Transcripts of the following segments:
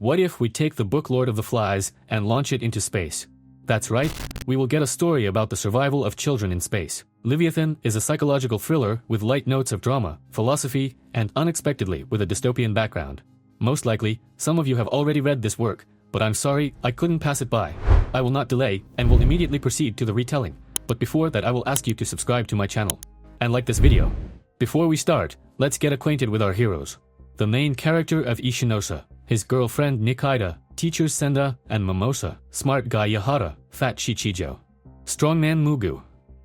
What if we take the book Lord of the Flies and launch it into space? That's right, we will get a story about the survival of children in space. Leviathan is a psychological thriller with light notes of drama, philosophy, and unexpectedly with a dystopian background. Most likely, some of you have already read this work, but I'm sorry, I couldn't pass it by. I will not delay and will immediately proceed to the retelling. But before that, I will ask you to subscribe to my channel and like this video. Before we start, let's get acquainted with our heroes. The main character of Ishinosa, his girlfriend Nikita, teachers Senda and Mimosa, smart guy Yahara, fat Shichijo, strongman Mugu,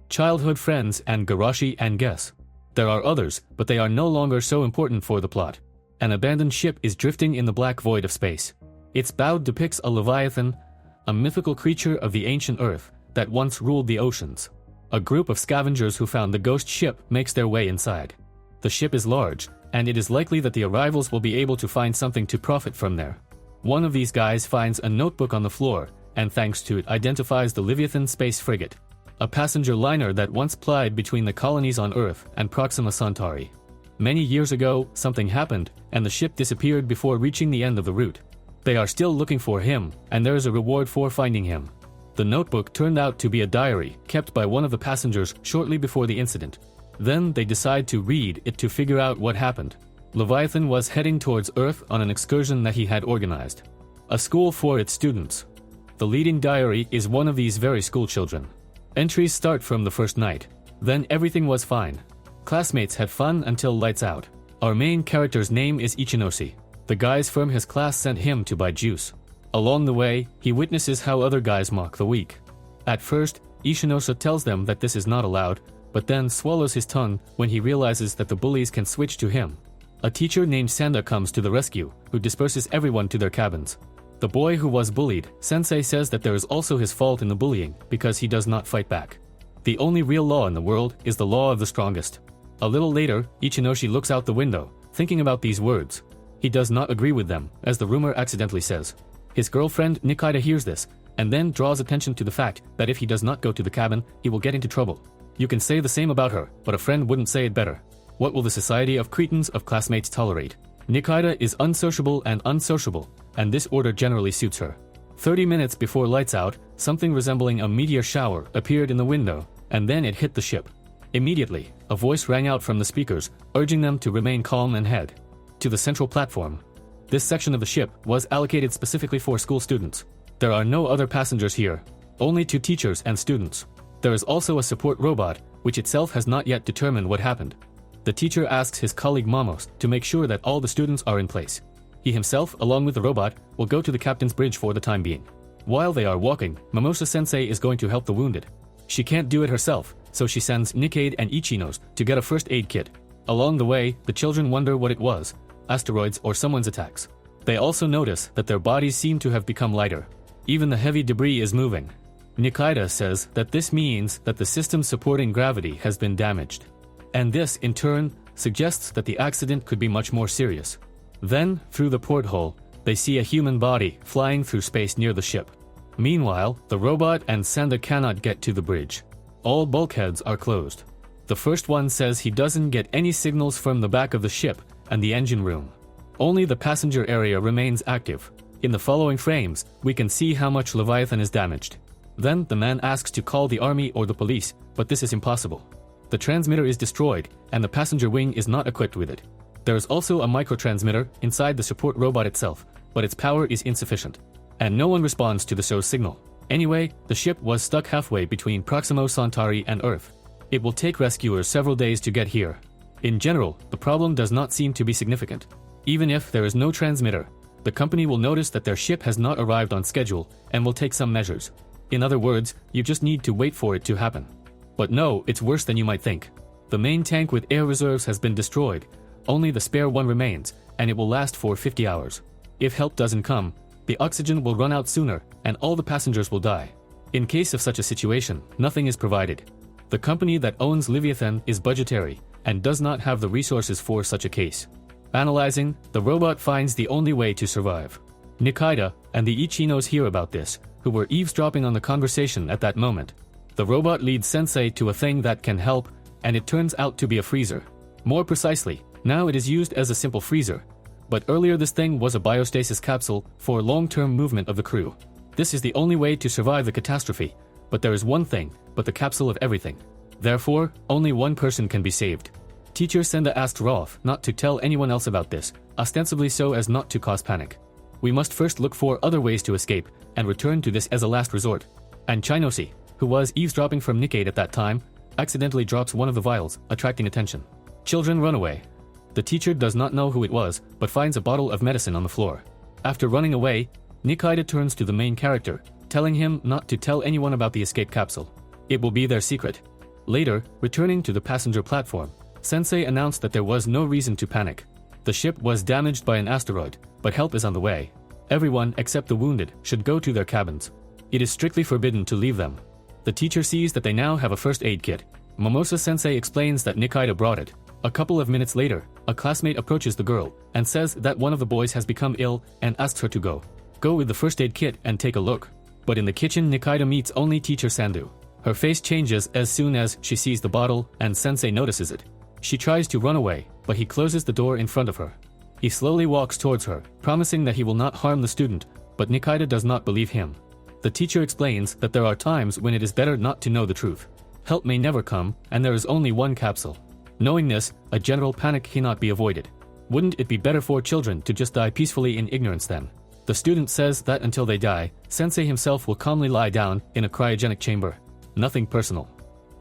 childhood friends and Garashi and Guess. There are others, but they are no longer so important for the plot. An abandoned ship is drifting in the black void of space. Its bow depicts a Leviathan, a mythical creature of the ancient earth that once ruled the oceans. A group of scavengers who found the ghost ship makes their way inside. The ship is large, and it is likely that the arrivals will be able to find something to profit from there. One of these guys finds a notebook on the floor, and thanks to it identifies the Leviathan space frigate, a passenger liner that once plied between the colonies on Earth and Proxima Centauri. Many years ago, something happened, and the ship disappeared before reaching the end of the route. They are still looking for him, and there is a reward for finding him. The notebook turned out to be a diary kept by one of the passengers shortly before the incident. Then they decide to read it to figure out what happened. Leviathan was heading towards Earth on an excursion that he had organized. A school for its students. The leading diary is one of these very school children. Entries start from the first night. Then everything was fine. Classmates had fun until lights out. Our main character's name is Ichinoshi. The guys from his class sent him to buy juice. Along the way, he witnesses how other guys mock the weak. At first, Ishinosa tells them that this is not allowed, but then swallows his tongue when he realizes that the bullies can switch to him. A teacher named Sanda comes to the rescue, who disperses everyone to their cabins. The boy who was bullied, Sensei says that there is also his fault in the bullying because he does not fight back. The only real law in the world is the law of the strongest. A little later, Ichinoshi looks out the window, thinking about these words. He does not agree with them, as the rumor accidentally says. His girlfriend Nikita hears this, and then draws attention to the fact that if he does not go to the cabin, he will get into trouble. You can say the same about her, but a friend wouldn't say it better. What will the society of cretins of classmates tolerate? Nikita is unsociable and unsociable, and this order generally suits her. 30 minutes before lights out, something resembling a meteor shower appeared in the window, and then it hit the ship. Immediately, a voice rang out from the speakers, urging them to remain calm and head to the central platform. This section of the ship was allocated specifically for school students. There are no other passengers here, only 2 teachers and students. There is also a support robot, which itself has not yet determined what happened. The teacher asks his colleague Mamos to make sure that all the students are in place. He himself, along with the robot, will go to the captain's bridge for the time being. While they are walking, Mimosa-sensei is going to help the wounded. She can't do it herself, so she sends Nikkade and Ichinos to get a first aid kit. Along the way, the children wonder what it was, asteroids or someone's attacks. They also notice that their bodies seem to have become lighter. Even the heavy debris is moving. Nikita says that this means that the system supporting gravity has been damaged. And this, in turn, suggests that the accident could be much more serious. Then, through the porthole, they see a human body flying through space near the ship. Meanwhile, the robot and Sanda cannot get to the bridge. All bulkheads are closed. The first one says he doesn't get any signals from the back of the ship and the engine room. Only the passenger area remains active. In the following frames, we can see how much Leviathan is damaged. Then the man asks to call the army or the police, but this is impossible. The transmitter is destroyed, and the passenger wing is not equipped with it. There is also a microtransmitter inside the support robot itself, but its power is insufficient. And no one responds to the show's signal. Anyway, the ship was stuck halfway between Proxima Centauri and Earth. It will take rescuers several days to get here. In general, the problem does not seem to be significant. Even if there is no transmitter, the company will notice that their ship has not arrived on schedule and will take some measures. In other words, you just need to wait for it to happen. But no, it's worse than you might think. The main tank with air reserves has been destroyed. Only the spare one remains, and it will last for 50 hours. If help doesn't come, the oxygen will run out sooner, and all the passengers will die. In case of such a situation, nothing is provided. The company that owns Leviathan is budgetary, and does not have the resources for such a case. Analyzing, the robot finds the only way to survive. Nikita and the Ichinos hear about this, who were eavesdropping on the conversation at that moment. The robot leads Sensei to a thing that can help, and it turns out to be a freezer. More precisely, now it is used as a simple freezer, But earlier this thing was a biostasis capsule for long-term movement of the crew. This is the only way to survive the catastrophe, but there is one thing, but the capsule of everything. Therefore, only one person can be saved. Teacher Senda asked Rolf not to tell anyone else about this, ostensibly so as not to cause panic. We must first look for other ways to escape, and return to this as a last resort. And Chinosi, who was eavesdropping from Nikkei at that time, accidentally drops one of the vials, attracting attention. Children run away. The teacher does not know who it was, but finds a bottle of medicine on the floor. After running away, Nikaido turns to the main character, telling him not to tell anyone about the escape capsule. It will be their secret. Later, returning to the passenger platform, Sensei announced that there was no reason to panic. The ship was damaged by an asteroid, but help is on the way. Everyone except the wounded should go to their cabins. It is strictly forbidden to leave them. The teacher sees that they now have a first aid kit. Momosa Sensei explains that Nikaido brought it. A couple of minutes later, a classmate approaches the girl and says that one of the boys has become ill and asks her to go with the first aid kit and take a look. But in the kitchen, Nikaido meets only teacher Sandu. Her face changes as soon as she sees the bottle and Sensei notices it. She tries to run away, but he closes the door in front of her. He slowly walks towards her, promising that he will not harm the student, but Nikaido does not believe him. The teacher explains that there are times when it is better not to know the truth. Help may never come, and there is only one capsule. Knowing this, a general panic cannot be avoided. Wouldn't it be better for children to just die peacefully in ignorance then? The student says that until they die, Sensei himself will calmly lie down in a cryogenic chamber. Nothing personal.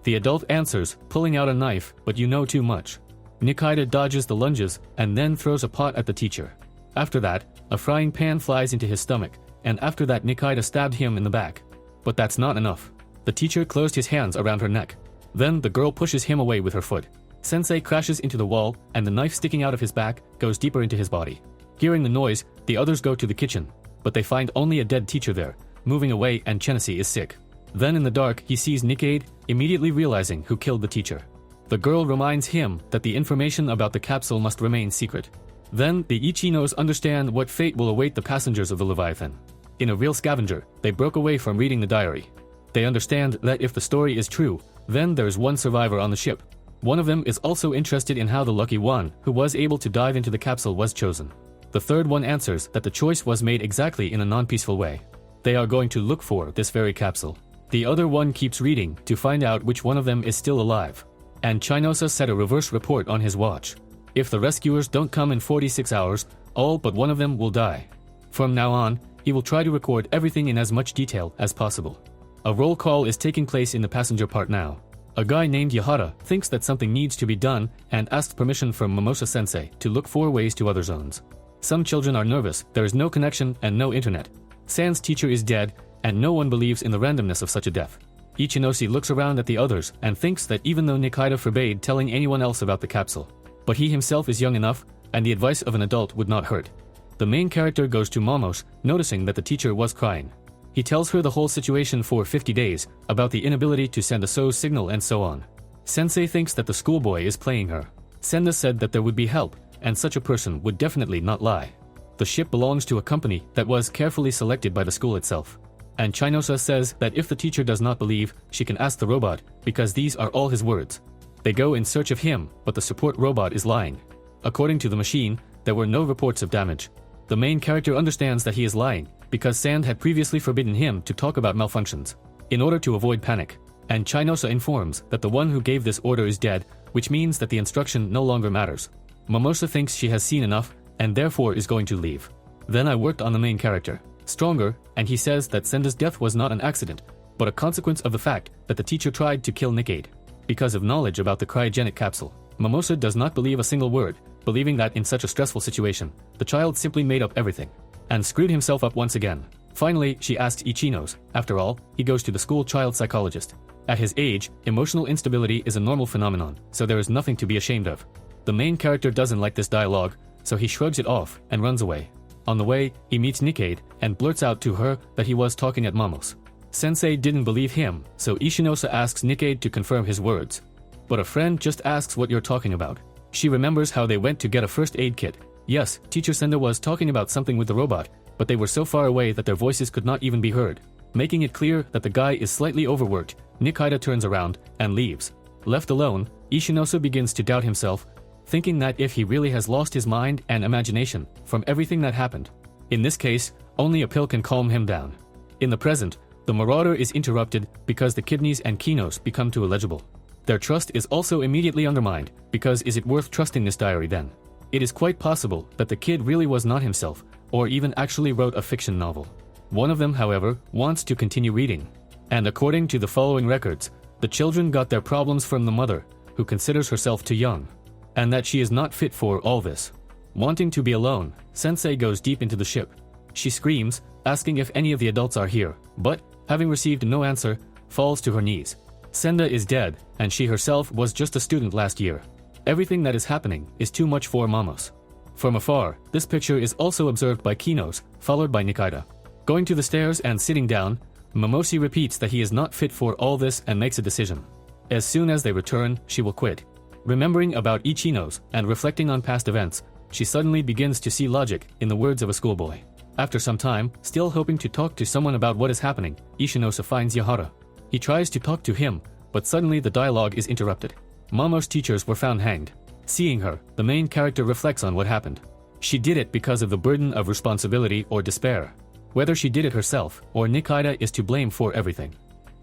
The adult answers, pulling out a knife, but you know too much. Nikaido dodges the lunges and then throws a pot at the teacher. After that, a frying pan flies into his stomach, and after that Nikaido stabbed him in the back. But that's not enough. The teacher closed his hands around her neck. Then the girl pushes him away with her foot. Sensei crashes into the wall, and the knife sticking out of his back goes deeper into his body. Hearing the noise, the others go to the kitchen, but they find only a dead teacher there, moving away, and Chenesi is sick. Then in the dark, he sees Nikaido, immediately realizing who killed the teacher. The girl reminds him that the information about the capsule must remain secret. Then the Ichinos understand what fate will await the passengers of the Leviathan. In a real scavenger, they broke away from reading the diary. They understand that if the story is true, then there is one survivor on the ship. One of them is also interested in how the lucky one, who was able to dive into the capsule, was chosen. The third one answers that the choice was made exactly in a non-peaceful way. They are going to look for this very capsule. The other one keeps reading to find out which one of them is still alive. And Chinosa set a reverse report on his watch. If the rescuers don't come in 46 hours, all but one of them will die. From now on, he will try to record everything in as much detail as possible. A roll call is taking place in the passenger part now. A guy named Yahara thinks that something needs to be done and asks permission from Mimosa Sensei to look for ways to other zones. Some children are nervous, there is no connection and no internet. San's teacher is dead, and no one believes in the randomness of such a death. Ichinoshi looks around at the others and thinks that even though Nikaido forbade telling anyone else about the capsule, but he himself is young enough, and the advice of an adult would not hurt. The main character goes to Momos, noticing that the teacher was crying. He tells her the whole situation for 50 days, about the inability to send a SOS signal and so on. Sensei thinks that the schoolboy is playing her. Senda said that there would be help, and such a person would definitely not lie. The ship belongs to a company that was carefully selected by the school itself. And Chinosa says that if the teacher does not believe, she can ask the robot, because these are all his words. They go in search of him, but the support robot is lying. According to the machine, there were no reports of damage. The main character understands that he is lying, because Sand had previously forbidden him to talk about malfunctions, in order to avoid panic. And Chinosa informs that the one who gave this order is dead, which means that the instruction no longer matters. Momosa thinks she has seen enough, and therefore is going to leave. Then I worked on the main character, Stronger, and he says that Senda's death was not an accident, but a consequence of the fact that the teacher tried to kill Nikaido. Because of knowledge about the cryogenic capsule, Momosa does not believe a single word, believing that in such a stressful situation, the child simply made up everything, and screwed himself up once again. Finally, she asks Ichinos. After all, he goes to the school child psychologist. At his age, emotional instability is a normal phenomenon, so there is nothing to be ashamed of. The main character doesn't like this dialogue, so he shrugs it off and runs away. On the way, he meets Nikaido and blurts out to her that he was talking at Mamos. Sensei didn't believe him, so Ishinosa asks Nikaido to confirm his words. But a friend just asks what you're talking about. She remembers how they went to get a first aid kit. Yes, teacher Senda was talking about something with the robot, but they were so far away that their voices could not even be heard. Making it clear that the guy is slightly overworked, Nikaido turns around and leaves. Left alone, Ishinosa begins to doubt himself, thinking that if he really has lost his mind and imagination from everything that happened. In this case, only a pill can calm him down. In the present, the marauder is interrupted because the kidneys and kinos become too illegible. Their trust is also immediately undermined because is it worth trusting this diary then? It is quite possible that the kid really was not himself, or even actually wrote a fiction novel. One of them, however, wants to continue reading. And according to the following records, the children got their problems from the mother, who considers herself too young, and that she is not fit for all this. Wanting to be alone, Sensei goes deep into the ship. She screams, asking if any of the adults are here, but, having received no answer, falls to her knees. Senda is dead, and she herself was just a student last year. Everything that is happening is too much for Mamos. From afar, this picture is also observed by Kinos, followed by Nikita. Going to the stairs and sitting down, Momoshi repeats that he is not fit for all this and makes a decision. As soon as they return, she will quit. Remembering about Ichinos and reflecting on past events, she suddenly begins to see logic in the words of a schoolboy. After some time, still hoping to talk to someone about what is happening, Ishinosa finds Yahara. He tries to talk to him, but suddenly the dialogue is interrupted. Momo's teachers were found hanged. Seeing her, the main character reflects on what happened. She did it because of the burden of responsibility or despair. Whether she did it herself or Nikita is to blame for everything.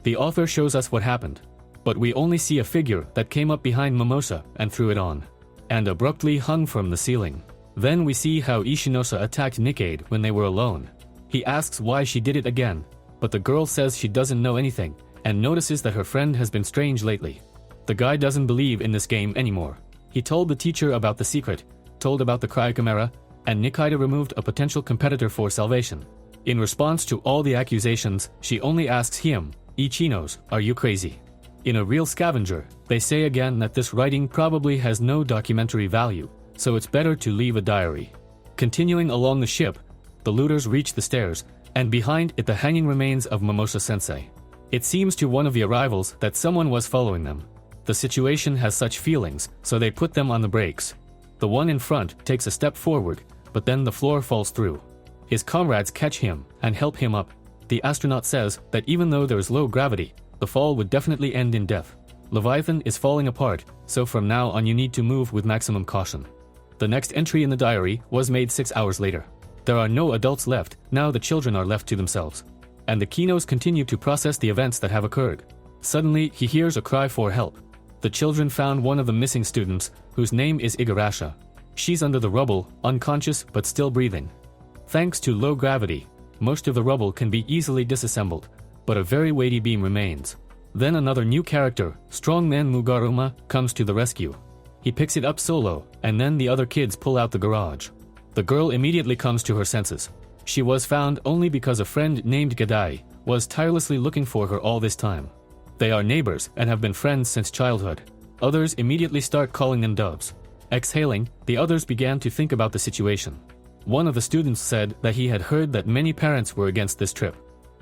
The author shows us what happened, but we only see a figure that came up behind Mimosa and threw it on, and abruptly hung from the ceiling. Then we see how Ishinosa attacked Nikade when they were alone. He asks why she did it again, but the girl says she doesn't know anything and notices that her friend has been strange lately. The guy doesn't believe in this game anymore. He told the teacher about the secret, told about the cryocamera, and Nikita removed a potential competitor for salvation. In response to all the accusations, she only asks him, Ichinos, are you crazy? In A Real Scavenger, they say again that this writing probably has no documentary value, so it's better to leave a diary. Continuing along the ship, the looters reach the stairs, and behind it the hanging remains of Mimosa Sensei. It seems to one of the arrivals that someone was following them. The situation has such feelings, so they put them on the brakes. The one in front takes a step forward, but then the floor falls through. His comrades catch him and help him up. The astronaut says that even though there is low gravity, the fall would definitely end in death. Leviathan is falling apart, so from now on you need to move with maximum caution. The next entry in the diary was made 6 hours later. There are no adults left, now the children are left to themselves. And the Kinos continue to process the events that have occurred. Suddenly, he hears a cry for help. The children found one of the missing students, whose name is Igarashi. She's under the rubble, unconscious but still breathing. Thanks to low gravity, most of the rubble can be easily disassembled, but a very weighty beam remains. Then another new character, Strongman Mugaruma, comes to the rescue. He picks it up solo, and then the other kids pull out the garage. The girl immediately comes to her senses. She was found only because a friend named Gadai was tirelessly looking for her all this time. They are neighbors and have been friends since childhood. Others immediately start calling them doves. Exhaling, the others began to think about the situation. One of the students said that he had heard that many parents were against this trip.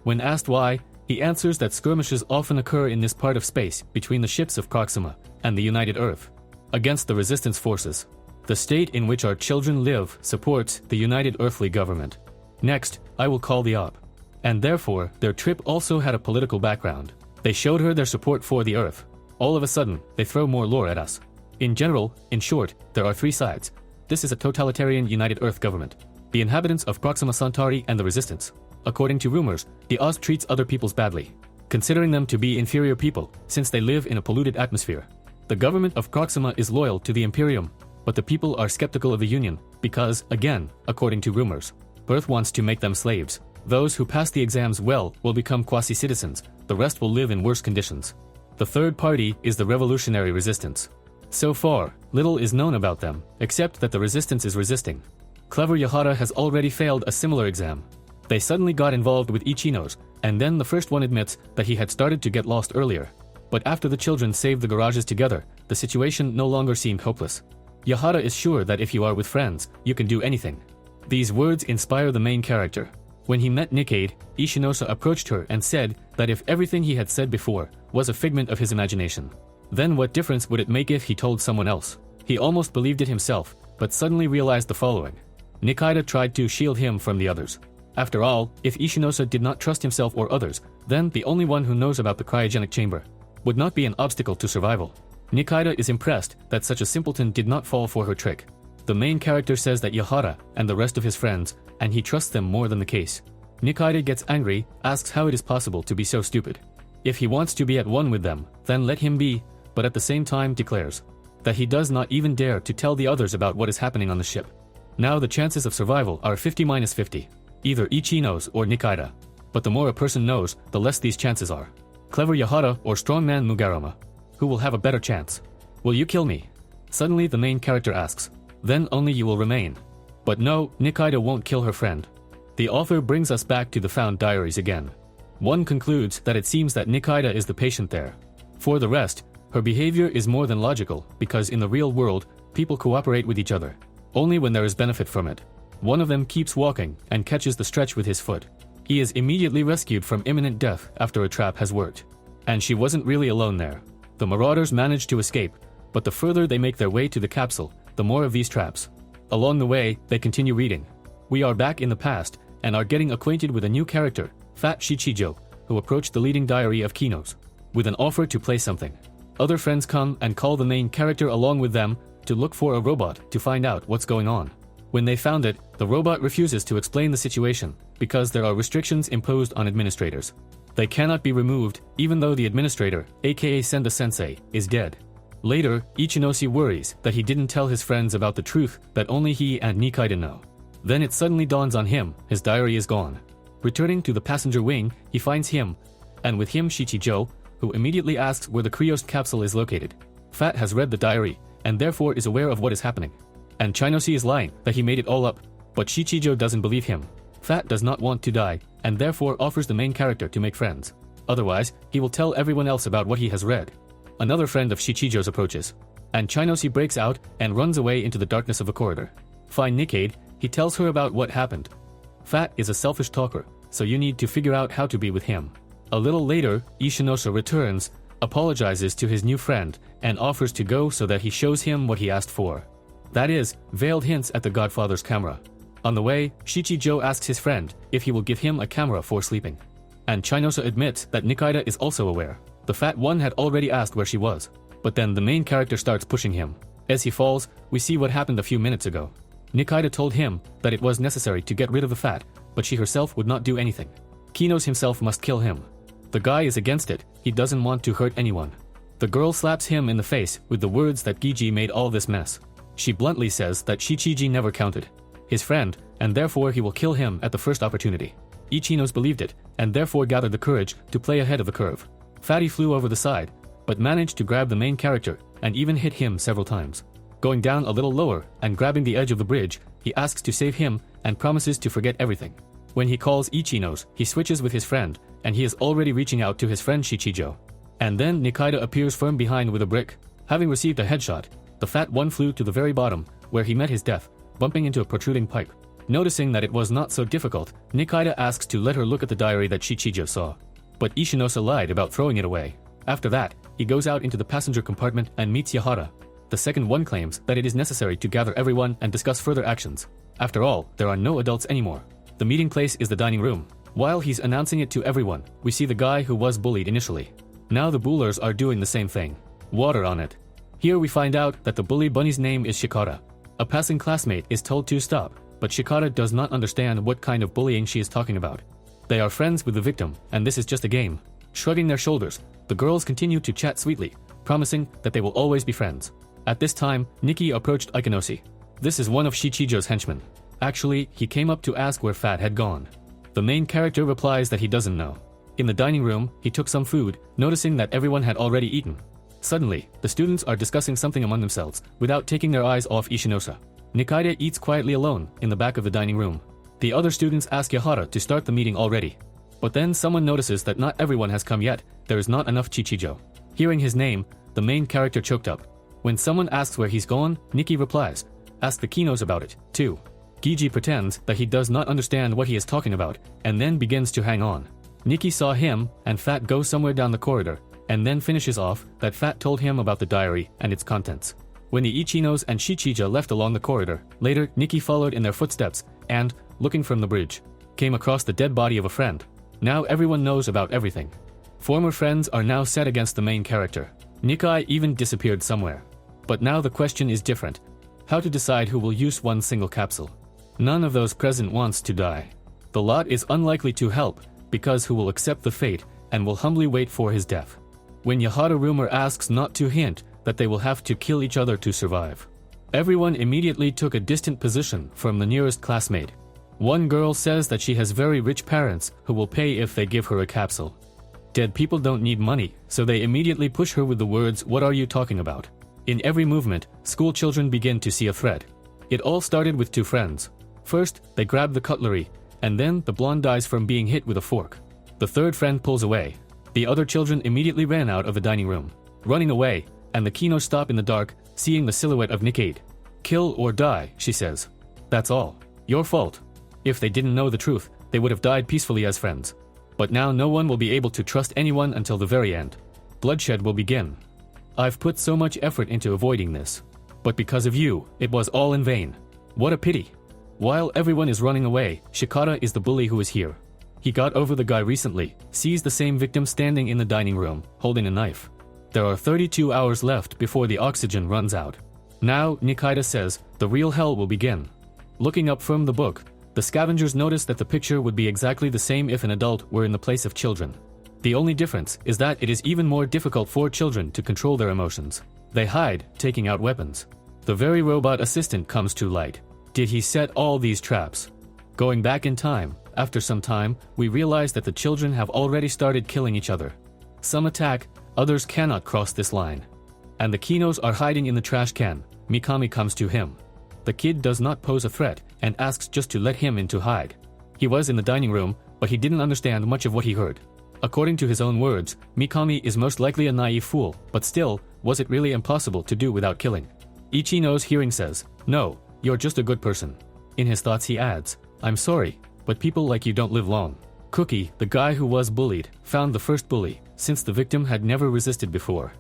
When asked why, he answers that skirmishes often occur in this part of space between the ships of Proxima and the United Earth, against the resistance forces. The state in which our children live supports the United Earthly government. Next, I will call the op. And therefore, their trip also had a political background. They showed her their support for the Earth. All of a sudden, they throw more lore at us. In general, in short, there are three sides. This is a totalitarian United Earth government. The inhabitants of Proxima Centauri and the Resistance. According to rumors, the Oz treats other peoples badly, considering them to be inferior people since they live in a polluted atmosphere. The government of Proxima is loyal to the Imperium, but the people are skeptical of the Union because, again, according to rumors, Earth wants to make them slaves. Those who pass the exams well will become quasi-citizens, the rest will live in worse conditions. The third party is the Revolutionary Resistance. So far, little is known about them, except that the Resistance is resisting. Clever Yahara has already failed a similar exam. They suddenly got involved with Ichinos, and then the first one admits that he had started to get lost earlier. But after the children saved the garages together, the situation no longer seemed hopeless. Yahara is sure that if you are with friends, you can do anything. These words inspire the main character. When he met Nikade, Ishinosa approached her and said that if everything he had said before was a figment of his imagination, then what difference would it make if he told someone else? He almost believed it himself, but suddenly realized the following. Nikita tried to shield him from the others. After all, if Ishinosa did not trust himself or others, then the only one who knows about the cryogenic chamber would not be an obstacle to survival. Nikita is impressed that such a simpleton did not fall for her trick. The main character says that Yahara and the rest of his friends, and he trusts them more than the case. Nikita gets angry, asks how it is possible to be so stupid. If he wants to be at one with them, then let him be, but at the same time declares that he does not even dare to tell the others about what is happening on the ship. Now the chances of survival are 50-50. Either Ichi knows or Nikita. But the more a person knows, the less these chances are. Clever Yahara or strongman Mugarama. Who will have a better chance? Will you kill me? Suddenly the main character asks. Then only you will remain. But no, Nikita won't kill her friend. The author brings us back to the found diaries again. One concludes that it seems that Nikita is the patient there. For the rest, her behavior is more than logical because in the real world, people cooperate with each other. Only when there is benefit from it. One of them keeps walking and catches the stretch with his foot. He is immediately rescued from imminent death after a trap has worked. And she wasn't really alone there. The marauders manage to escape, but the further they make their way to the capsule, the more of these traps. Along the way, they continue reading. We are back in the past, and are getting acquainted with a new character, Fat Shichijo, who approached the leading diary of Kino's, with an offer to play something. Other friends come and call the main character along with them to look for a robot to find out what's going on. When they found it, the robot refuses to explain the situation, because there are restrictions imposed on administrators. They cannot be removed, even though the administrator, aka Senda-sensei, is dead. Later, Ichinose worries that he didn't tell his friends about the truth that only he and Nikita know. Then it suddenly dawns on him, his diary is gone. Returning to the passenger wing, he finds him, and with him Shichijo, who immediately asks where the Cryos capsule is located. Fat has read the diary, and therefore is aware of what is happening. And Chinosi is lying that he made it all up, but Shichijo doesn't believe him. Fat does not want to die, and therefore offers the main character to make friends. Otherwise, he will tell everyone else about what he has read. Another friend of Shichijo's approaches, and Chinosi breaks out and runs away into the darkness of a corridor. Find Nikkade, he tells her about what happened. Fat is a selfish talker, so you need to figure out how to be with him. A little later, Ishinosa returns, apologizes to his new friend, and offers to go so that he shows him what he asked for. That is, veiled hints at the Godfather's camera. On the way, Shichijo asks his friend if he will give him a camera for sleeping. And Chinosa admits that Nikita is also aware. The fat one had already asked where she was. But then the main character starts pushing him. As he falls, we see what happened a few minutes ago. Nikita told him that it was necessary to get rid of the fat, but she herself would not do anything. Kinos himself must kill him. The guy is against it, he doesn't want to hurt anyone. The girl slaps him in the face with the words that Gigi made all this mess. She bluntly says that Shichiji never counted. His friend, and therefore he will kill him at the first opportunity. Ichinos believed it, and therefore gathered the courage to play ahead of the curve. Fatty flew over the side, but managed to grab the main character, and even hit him several times. Going down a little lower, and grabbing the edge of the bridge, he asks to save him, and promises to forget everything. When he calls Ichinos, he switches with his friend, and he is already reaching out to his friend Shichijo. And then Nikita appears from behind with a brick. Having received a headshot, the fat one flew to the very bottom, where he met his death, bumping into a protruding pipe. Noticing that it was not so difficult, Nikita asks to let her look at the diary that Shichijo saw. But Ishinosa lied about throwing it away. After that, he goes out into the passenger compartment and meets Yahara. The second one claims that it is necessary to gather everyone and discuss further actions. After all, there are no adults anymore. The meeting place is the dining room. While he's announcing it to everyone, we see the guy who was bullied initially. Now the bullers are doing the same thing. Water on it. Here we find out that the bully bunny's name is Shikara. A passing classmate is told to stop, but Shikara does not understand what kind of bullying she is talking about. They are friends with the victim, and this is just a game. Shrugging their shoulders, the girls continue to chat sweetly, promising that they will always be friends. At this time, Nikki approached Ikenosi. This is one of Shichijo's henchmen. Actually, he came up to ask where Fat had gone. The main character replies that he doesn't know. In the dining room, he took some food, noticing that everyone had already eaten. Suddenly, the students are discussing something among themselves, without taking their eyes off Ishinosa. Nikita eats quietly alone, in the back of the dining room. The other students ask Yahara to start the meeting already. But then someone notices that not everyone has come yet, there is not enough Shichijo. Hearing his name, the main character choked up. When someone asks where he's gone, Nikki replies, "Ask the Kinos about it, too." Gigi pretends that he does not understand what he is talking about, and then begins to hang on. Nikki saw him and Fat go somewhere down the corridor, and then finishes off that Fat told him about the diary and its contents. When the Ichinos and Shichija left along the corridor, later Nikki followed in their footsteps and, looking from the bridge, came across the dead body of a friend. Now everyone knows about everything. Former friends are now set against the main character. Nikai even disappeared somewhere. But now the question is different. How to decide who will use one single capsule? None of those present wants to die. The lot is unlikely to help, because who will accept the fate and will humbly wait for his death? When Yahara rumor asks not to hint that they will have to kill each other to survive. Everyone immediately took a distant position from the nearest classmate. One girl says that she has very rich parents who will pay if they give her a capsule. Dead people don't need money, so they immediately push her with the words, "What are you talking about?" In every movement, school children begin to see a threat. It all started with two friends. First, they grab the cutlery, and then the blonde dies from being hit with a fork. The third friend pulls away. The other children immediately ran out of the dining room, running away, and the Kino stop in the dark, seeing the silhouette of Nikade. "Kill or die," she says. "That's all. Your fault." If they didn't know the truth, they would have died peacefully as friends. But now no one will be able to trust anyone until the very end. Bloodshed will begin. I've put so much effort into avoiding this. But because of you, it was all in vain. What a pity. While everyone is running away, Shikata is the bully who is here. He got over the guy recently, sees the same victim standing in the dining room, holding a knife. There are 32 hours left before the oxygen runs out. Now, Nikaido says, the real hell will begin. Looking up from the book, the scavengers notice that the picture would be exactly the same if an adult were in the place of children. The only difference is that it is even more difficult for children to control their emotions. They hide, taking out weapons. The very robot assistant comes to light. Did he set all these traps? Going back in time, after some time, we realize that the children have already started killing each other. Some attack, others cannot cross this line. And the Kinos are hiding in the trash can. Mikami comes to him. The kid does not pose a threat and asks just to let him in to hide. He was in the dining room, but he didn't understand much of what he heard. According to his own words, Mikami is most likely a naive fool, but still, was it really impossible to do without killing? Ichino's hearing says, "No, you're just a good person." In his thoughts he adds, "I'm sorry, but people like you don't live long." Cookie, the guy who was bullied, found the first bully, since the victim had never resisted before.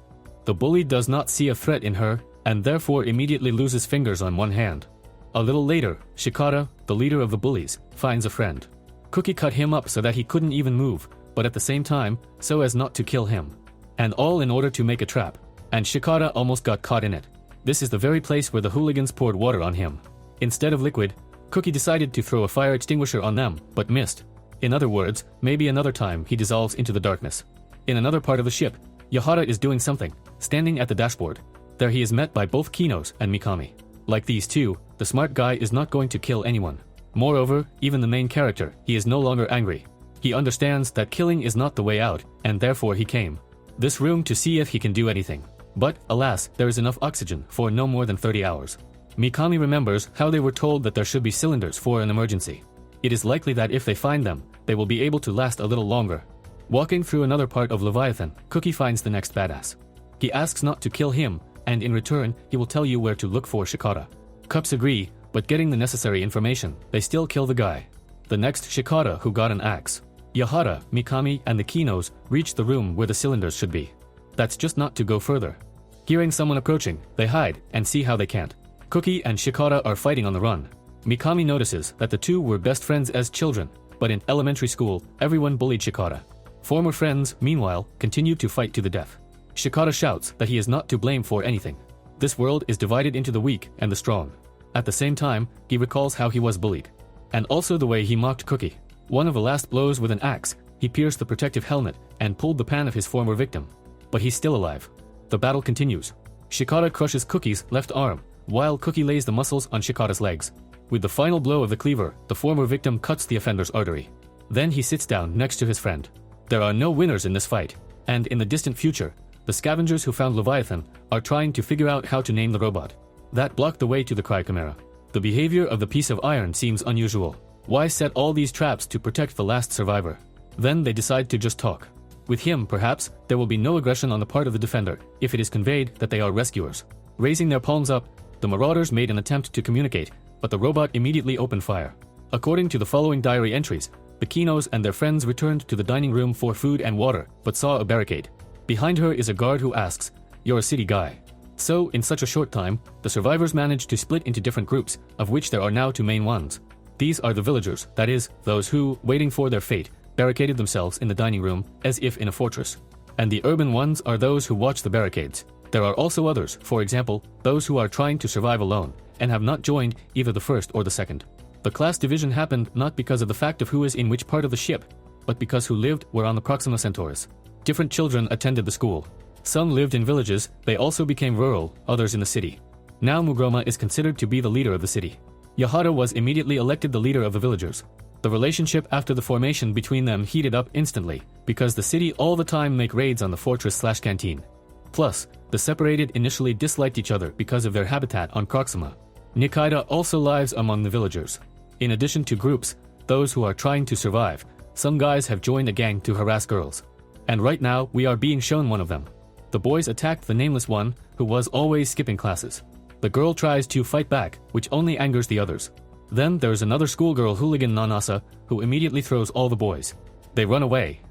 The bully does not see a threat in her, and therefore immediately loses fingers on one hand. A little later, Shikata, the leader of the bullies, finds a friend. Cookie cut him up so that he couldn't even move, but at the same time, so as not to kill him. And all in order to make a trap. And Shikata almost got caught in it. This is the very place where the hooligans poured water on him. Instead of liquid, Cookie decided to throw a fire extinguisher on them, but missed. In other words, maybe another time he dissolves into the darkness. In another part of the ship, Yahara is doing something, standing at the dashboard. There he is met by both Kinos and Mikami. Like these two, the smart guy is not going to kill anyone. Moreover, even the main character, he is no longer angry. He understands that killing is not the way out, and therefore he came. This room to see if he can do anything. But, alas, there is enough oxygen for no more than 30 hours. Mikami remembers how they were told that there should be cylinders for an emergency. It is likely that if they find them, they will be able to last a little longer. Walking through another part of Leviathan, Cookie finds the next badass. He asks not to kill him, and in return, he will tell you where to look for Shikata. Cups agree, but getting the necessary information, they still kill the guy. The next Shikata who got an axe. Yahara, Mikami, and the Kinos reach the room where the cylinders should be. That's just not to go further. Hearing someone approaching, they hide and see how they can't. Cookie and Shikata are fighting on the run. Mikami notices that the two were best friends as children, but in elementary school, everyone bullied Shikata. Former friends, meanwhile, continue to fight to the death. Shikata shouts that he is not to blame for anything. This world is divided into the weak and the strong. At the same time, he recalls how he was bullied. And also the way he mocked Cookie. One of the last blows with an axe, he pierced the protective helmet and pulled the pan of his former victim. But he's still alive. The battle continues. Shikata crushes Cookie's left arm, while Cookie lays the muscles on Shikata's legs. With the final blow of the cleaver, the former victim cuts the offender's artery. Then he sits down next to his friend. There are no winners in this fight, and in the distant future, the scavengers who found Leviathan are trying to figure out how to name the robot. That blocked the way to the cryochimera. The behavior of the piece of iron seems unusual. Why set all these traps to protect the last survivor? Then they decide to just talk. With him, perhaps, there will be no aggression on the part of the defender if it is conveyed that they are rescuers. Raising their palms up, the marauders made an attempt to communicate, but the robot immediately opened fire. According to the following diary entries, the Kinos and their friends returned to the dining room for food and water, but saw a barricade. Behind her is a guard who asks, "You're a city guy." So, in such a short time, the survivors managed to split into different groups, of which there are now two main ones. These are the villagers, that is, those who, waiting for their fate, barricaded themselves in the dining room, as if in a fortress. And the urban ones are those who watch the barricades. There are also others, for example, those who are trying to survive alone, and have not joined either the first or the second. The class division happened not because of the fact of who is in which part of the ship, but because who lived were on the Proxima Centaurus. Different children attended the school. Some lived in villages, they also became rural, others in the city. Now Mugroma is considered to be the leader of the city. Yahara was immediately elected the leader of the villagers. The relationship after the formation between them heated up instantly, because the city all the time make raids on the fortress/canteen. Plus, the separated initially disliked each other because of their habitat on Proxima. Nikaido also lives among the villagers. In addition to groups, those who are trying to survive, some guys have joined a gang to harass girls. And right now, we are being shown one of them. The boys attacked the nameless one, who was always skipping classes. The girl tries to fight back, which only angers the others. Then there's another schoolgirl hooligan Nanasa, who immediately throws all the boys. They run away.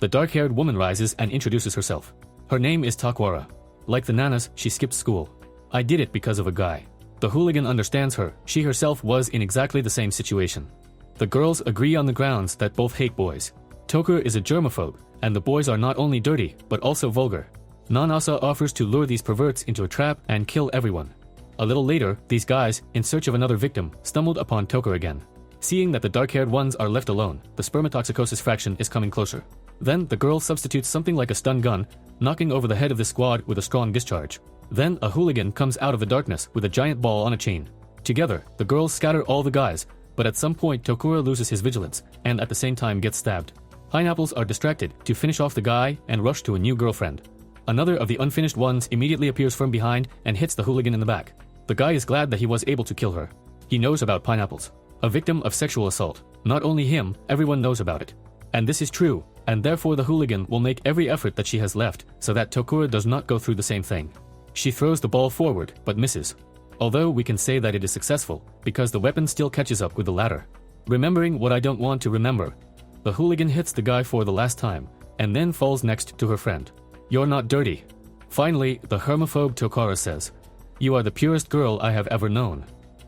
The dark-haired woman rises and introduces herself. Her name is Takwara. Like the nanas, she skipped school. I did it because of a guy. The hooligan understands her, she herself was in exactly the same situation. The girls agree on the grounds that both hate boys. Tokur is a germaphobe, and the boys are not only dirty, but also vulgar. Nanasa offers to lure these perverts into a trap and kill everyone. A little later, these guys, in search of another victim, stumbled upon Tokur again. Seeing that the dark-haired ones are left alone, the spermatoxicosis fraction is coming closer. Then the girl substitutes something like a stun gun, knocking over the head of the squad with a strong discharge. Then a hooligan comes out of the darkness with a giant ball on a chain. Together, the girls scatter all the guys, but at some point Tokura loses his vigilance, and at the same time gets stabbed. Pineapples are distracted to finish off the guy and rush to a new girlfriend. Another of the unfinished ones immediately appears from behind and hits the hooligan in the back. The guy is glad that he was able to kill her. He knows about pineapples. A victim of sexual assault. Not only him, everyone knows about it. And this is true, and therefore the hooligan will make every effort that she has left so that Tokura does not go through the same thing. She throws the ball forward, but misses. Although we can say that it is successful, because the weapon still catches up with the ladder. Remembering what I don't want to remember, the hooligan hits the guy for the last time, and then falls next to her friend. You're not dirty. Finally, the hermaphobe Tokara says, you are the purest girl I have ever known.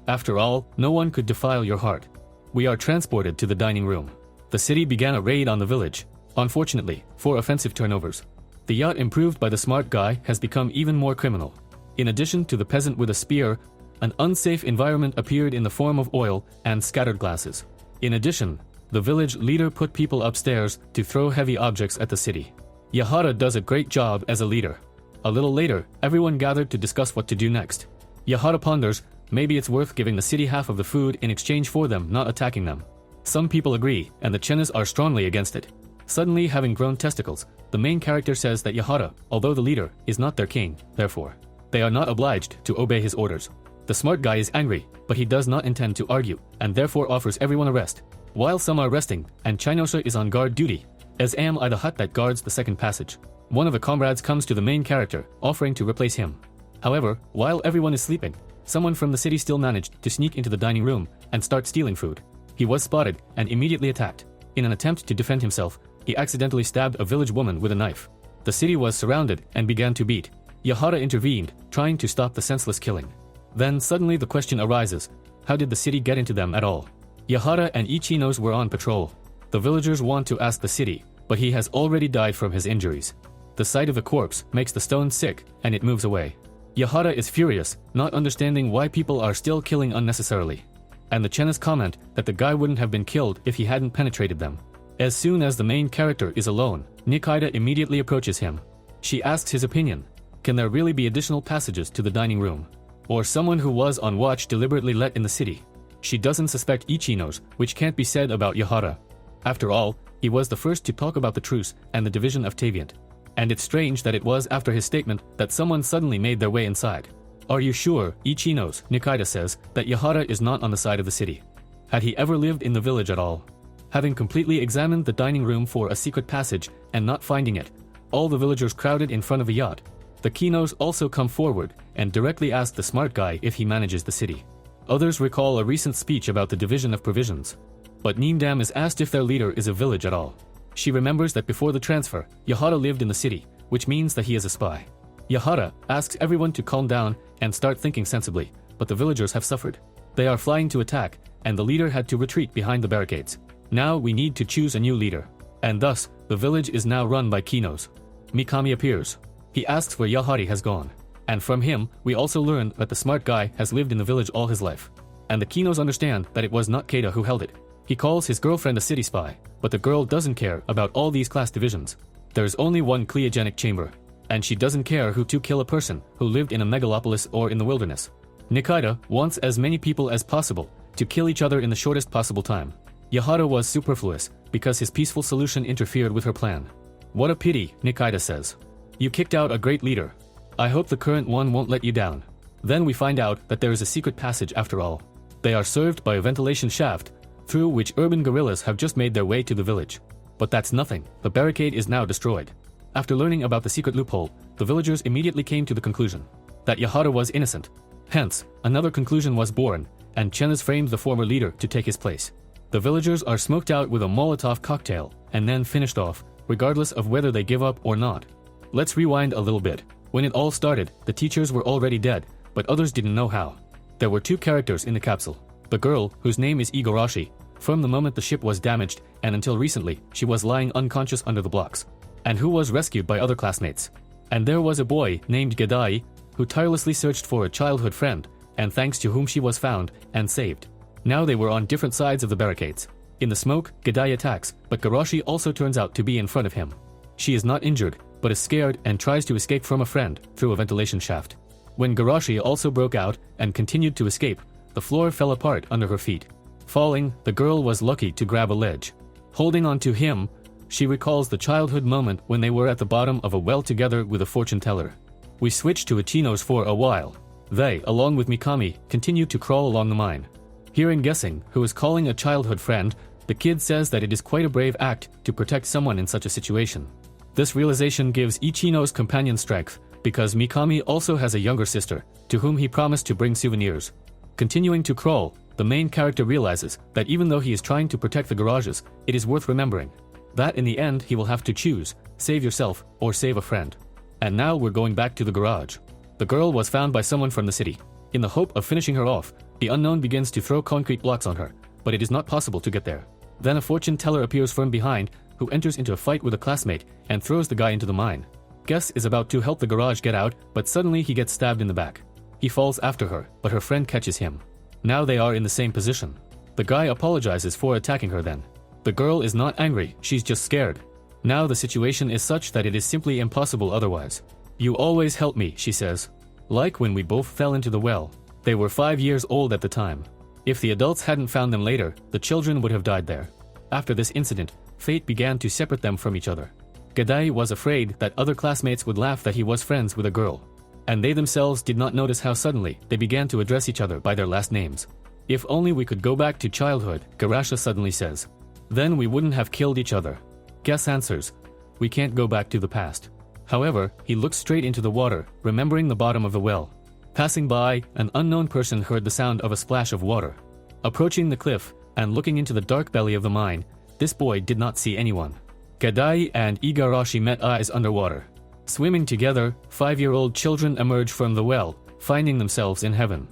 After all, no one could defile your heart. We are transported to the dining room. The city began a raid on the village. Unfortunately, 4 offensive turnovers. The yacht improved by the smart guy has become even more criminal. In addition to the peasant with a spear, an unsafe environment appeared in the form of oil and scattered glasses. In addition, the village leader put people upstairs to throw heavy objects at the city. Yahara does a great job as a leader. A little later, everyone gathered to discuss what to do next. Yahara ponders, maybe it's worth giving the city half of the food in exchange for them not attacking them. Some people agree, and the Chenas are strongly against it. Suddenly having grown testicles, the main character says that Yahara, although the leader, is not their king, therefore, they are not obliged to obey his orders. The smart guy is angry, but he does not intend to argue, and therefore offers everyone a rest. While some are resting, and Chinosa is on guard duty, as am I the hut that guards the second passage. One of the comrades comes to the main character, offering to replace him. However, while everyone is sleeping, someone from the city still managed to sneak into the dining room and start stealing food. He was spotted and immediately attacked. In an attempt to defend himself, he accidentally stabbed a village woman with a knife. The city was surrounded and began to beat. Yahara intervened, trying to stop the senseless killing. Then suddenly the question arises, how did the city get into them at all? Yahara and Ichinos were on patrol. The villagers want to ask the city, but he has already died from his injuries. The sight of the corpse makes the stone sick, and it moves away. Yahara is furious, not understanding why people are still killing unnecessarily. And the Chenas comment that the guy wouldn't have been killed if he hadn't penetrated them. As soon as the main character is alone, Nikaido immediately approaches him. She asks his opinion. Can there really be additional passages to the dining room? Or someone who was on watch deliberately let in the city? She doesn't suspect Ichinos, which can't be said about Yahara. After all, he was the first to talk about the truce and the division of Taviant. And it's strange that it was after his statement that someone suddenly made their way inside. Are you sure, Ichinos, Nikaido says, that Yahara is not on the side of the city? Had he ever lived in the village at all? Having completely examined the dining room for a secret passage and not finding it, all the villagers crowded in front of the yacht. The Kinos also come forward and directly ask the smart guy if he manages the city. Others recall a recent speech about the division of provisions. But Neemdam is asked if their leader is a village at all. She remembers that before the transfer, Yahara lived in the city, which means that he is a spy. Yahara asks everyone to calm down and start thinking sensibly, but the villagers have suffered. They are flying to attack, and the leader had to retreat behind the barricades. Now we need to choose a new leader. And thus, the village is now run by Kinos. Mikami appears. He asks where Yahari has gone. And from him, we also learned that the smart guy has lived in the village all his life. And the Kinos understand that it was not Keita who held it. He calls his girlfriend a city spy, but the girl doesn't care about all these class divisions. There's only one cryogenic chamber, and she doesn't care who to kill a person who lived in a megalopolis or in the wilderness. Nikita wants as many people as possible to kill each other in the shortest possible time. Yahara was superfluous because his peaceful solution interfered with her plan. What a pity, Nikita says. You kicked out a great leader. I hope the current one won't let you down. Then we find out that there is a secret passage after all. They are served by a ventilation shaft, through which urban guerrillas have just made their way to the village. But that's nothing, the barricade is now destroyed. After learning about the secret loophole, the villagers immediately came to the conclusion that Yahara was innocent. Hence, another conclusion was born, and Chen has framed the former leader to take his place. The villagers are smoked out with a Molotov cocktail, and then finished off, regardless of whether they give up or not. Let's rewind a little bit. When it all started, the teachers were already dead, but others didn't know how. There were two characters in the capsule. The girl, whose name is Igarashi, from the moment the ship was damaged, and until recently, she was lying unconscious under the blocks, and who was rescued by other classmates. And there was a boy named Gedai, who tirelessly searched for a childhood friend, and thanks to whom she was found and saved. Now they were on different sides of the barricades. In the smoke, Gedai attacks, but Garashi also turns out to be in front of him. She is not injured, but is scared and tries to escape from a friend through a ventilation shaft. When Garashi also broke out and continued to escape, the floor fell apart under her feet. Falling, the girl was lucky to grab a ledge. Holding on to him, she recalls the childhood moment when they were at the bottom of a well together with a fortune teller. We switched to Ichinos for a while. They, along with Mikami, continue to crawl along the mine. Hearing guessing who is calling a childhood friend, the kid says that it is quite a brave act to protect someone in such a situation. This realization gives Ichino's companion strength, because Mikami also has a younger sister, to whom he promised to bring souvenirs. Continuing to crawl, the main character realizes that even though he is trying to protect the garages, it is worth remembering that in the end he will have to choose, save yourself or save a friend. And now we're going back to the garage. The girl was found by someone from the city. In the hope of finishing her off, the unknown begins to throw concrete blocks on her, but it is not possible to get there. Then a fortune teller appears from behind, who enters into a fight with a classmate and throws the guy into the mine. Guess is about to help the garage get out, but suddenly he gets stabbed in the back. He falls after her, but her friend catches him. Now they are in the same position. The guy apologizes for attacking her then. The girl is not angry, she's just scared. Now the situation is such that it is simply impossible otherwise. You always help me, she says. Like when we both fell into the well. They were 5 years old at the time. If the adults hadn't found them later, the children would have died there. After this incident, fate began to separate them from each other. Gedai was afraid that other classmates would laugh that he was friends with a girl. And they themselves did not notice how suddenly they began to address each other by their last names. If only we could go back to childhood, Garasha suddenly says. Then we wouldn't have killed each other. Guess answers. We can't go back to the past. However, he looks straight into the water, remembering the bottom of the well. Passing by, an unknown person heard the sound of a splash of water. Approaching the cliff and looking into the dark belly of the mine, this boy did not see anyone. Gedai and Igarashi met eyes underwater. Swimming together, 5-year-old children emerge from the well, finding themselves in heaven.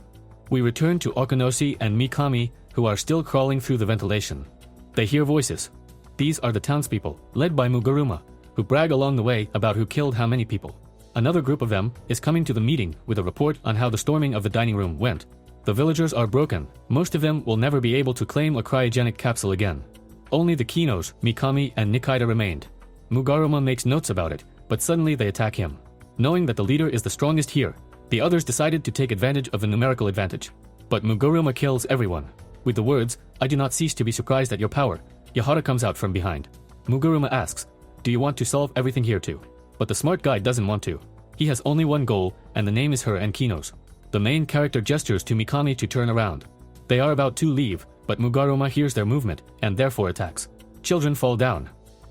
We return to Okanoshi and Mikami, who are still crawling through the ventilation. They hear voices. These are the townspeople, led by Mugaruma, who brag along the way about who killed how many people. Another group of them is coming to the meeting with a report on how the storming of the dining room went. The villagers are broken. Most of them will never be able to claim a cryogenic capsule again. Only the Kinos, Mikami, and Nikita remained. Mugaruma makes notes about it, but suddenly they attack him. Knowing that the leader is the strongest here, the others decided to take advantage of the numerical advantage. But Mugaruma kills everyone. With the words, "I do not cease to be surprised at your power," Yahara comes out from behind. Mugaruma asks, "Do you want to solve everything here too?" But the smart guy doesn't want to. He has only one goal, and the name is her and Kino's. The main character gestures to Mikami to turn around. They are about to leave, but Mugaruma hears their movement, and therefore attacks. Children fall down.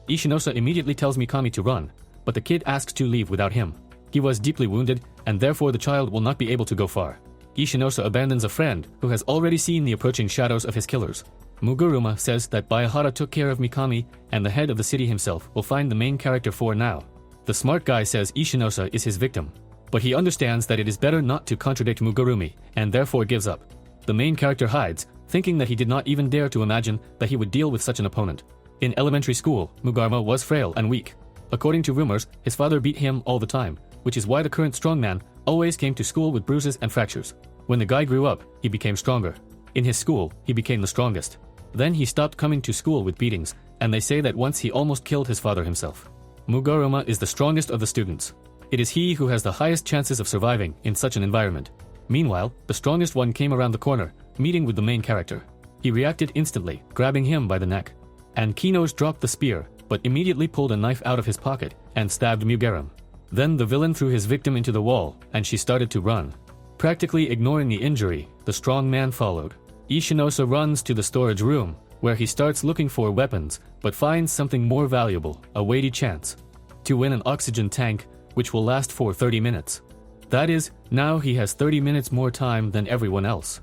Ishinosa immediately tells Mikami to run, but the kid asks to leave without him. He was deeply wounded, and therefore the child will not be able to go far. Ishinosa abandons a friend who has already seen the approaching shadows of his killers. Mugaruma says that Bayahara took care of Mikami, and the head of the city himself will find the main character for now. The smart guy says Ishinosa is his victim, but he understands that it is better not to contradict Mugarumi, and therefore gives up. The main character hides, thinking that he did not even dare to imagine that he would deal with such an opponent. In elementary school, Mugaruma was frail and weak. According to rumors, his father beat him all the time, which is why the current strongman always came to school with bruises and fractures. When the guy grew up, he became stronger. In his school, he became the strongest. Then he stopped coming to school with beatings, and they say that once he almost killed his father himself. Mugaroma is the strongest of the students. It is he who has the highest chances of surviving in such an environment. Meanwhile, the strongest one came around the corner, meeting with the main character. He reacted instantly, grabbing him by the neck. And Kinos dropped the spear, but immediately pulled a knife out of his pocket and stabbed Mugarum. Then the villain threw his victim into the wall, and she started to run. Practically ignoring the injury, the strong man followed. Ishinosa runs to the storage room, where he starts looking for weapons, but finds something more valuable, a weighty chance to win an oxygen tank, which will last for 30 minutes. That is, now he has 30 minutes more time than everyone else.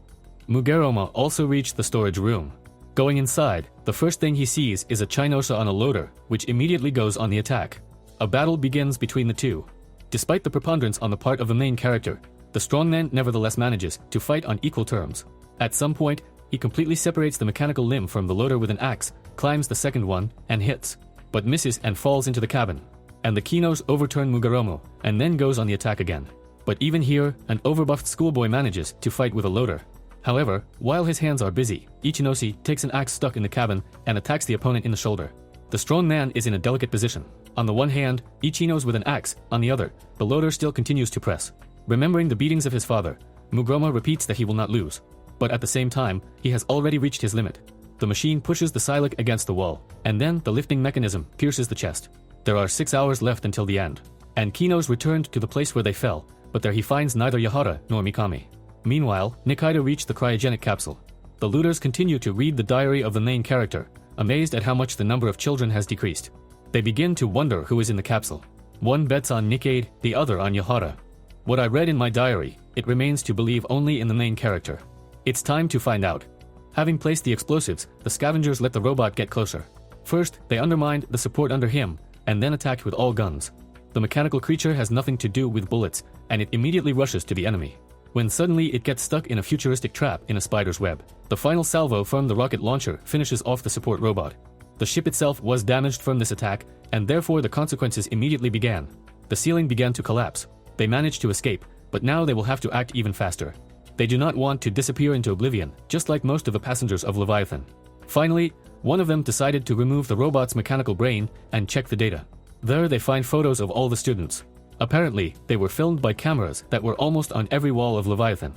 Mugaroma also reached the storage room. Going inside, the first thing he sees is a Chinosa on a loader, which immediately goes on the attack. A battle begins between the two. Despite the preponderance on the part of the main character, the strongman nevertheless manages to fight on equal terms. At some point, he completely separates the mechanical limb from the loader with an axe, climbs the second one, and hits, but misses and falls into the cabin. And the Kinos overturn Mugaromo, and then goes on the attack again. But even here, an overbuffed schoolboy manages to fight with a loader. However, while his hands are busy, Ichinoshi takes an axe stuck in the cabin and attacks the opponent in the shoulder. The strong man is in a delicate position. On the one hand, Ichinos with an axe, on the other, the loader still continues to press. Remembering the beatings of his father, Mugaroma repeats that he will not lose. But at the same time, he has already reached his limit. The machine pushes the Silac against the wall, and then the lifting mechanism pierces the chest. There are 6 hours left until the end. And Kinos returned to the place where they fell, but there he finds neither Yahara nor Mikami. Meanwhile, Nikaido reached the cryogenic capsule. The looters continue to read the diary of the main character, amazed at how much the number of children has decreased. They begin to wonder who is in the capsule. One bets on Nikade, the other on Yahara. What I read in my diary, it remains to believe only in the main character. It's time to find out. Having placed the explosives, the scavengers let the robot get closer. First, they undermined the support under him, and then attacked with all guns. The mechanical creature has nothing to do with bullets, and it immediately rushes to the enemy. When suddenly it gets stuck in a futuristic trap in a spider's web. The final salvo from the rocket launcher finishes off the support robot. The ship itself was damaged from this attack, and therefore the consequences immediately began. The ceiling began to collapse. They managed to escape, but now they will have to act even faster. They do not want to disappear into oblivion, just like most of the passengers of Leviathan. Finally, one of them decided to remove the robot's mechanical brain and check the data. There they find photos of all the students. Apparently, they were filmed by cameras that were almost on every wall of Leviathan.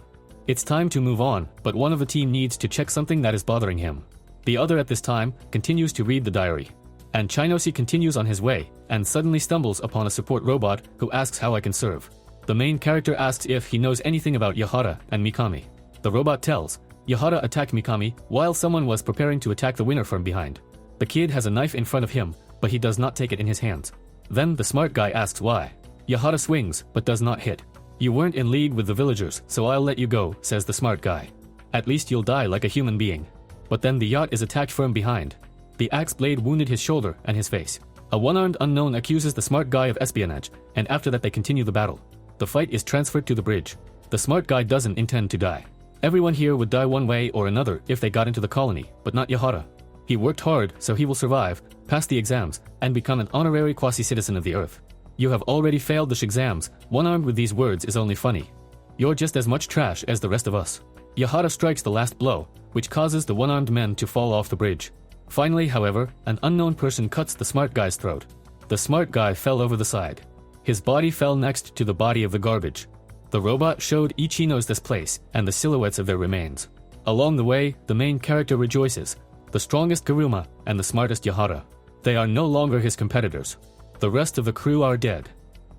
It's time to move on, but one of the team needs to check something that is bothering him. The other at this time continues to read the diary. And Chinosi continues on his way, and suddenly stumbles upon a support robot who asks how I can serve. The main character asks if he knows anything about Yahara and Mikami. The robot tells, Yahara attacked Mikami while someone was preparing to attack the winner from behind. The kid has a knife in front of him, but he does not take it in his hands. Then the smart guy asks why. Yahara swings, but does not hit. You weren't in league with the villagers, so I'll let you go, says the smart guy. At least you'll die like a human being. But then the yacht is attacked from behind. The axe blade wounded his shoulder and his face. A one-armed unknown accuses the smart guy of espionage, and after that they continue the battle. The fight is transferred to the bridge. The smart guy doesn't intend to die. Everyone here would die one way or another if they got into the colony, but not Yahara. He worked hard, so he will survive, pass the exams, and become an honorary quasi-citizen of the Earth. You have already failed the exams. One-armed with these words is only funny. You're just as much trash as the rest of us. Yahara strikes the last blow, which causes the one-armed men to fall off the bridge. Finally, however, an unknown person cuts the smart guy's throat. The smart guy fell over the side. His body fell next to the body of the garbage. The robot showed Ichinos this place and the silhouettes of their remains. Along the way, the main character rejoices, the strongest Kuruma and the smartest Yahara. They are no longer his competitors. The rest of the crew are dead.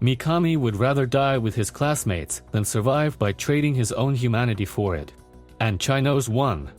Mikami would rather die with his classmates than survive by trading his own humanity for it. And Chinos won.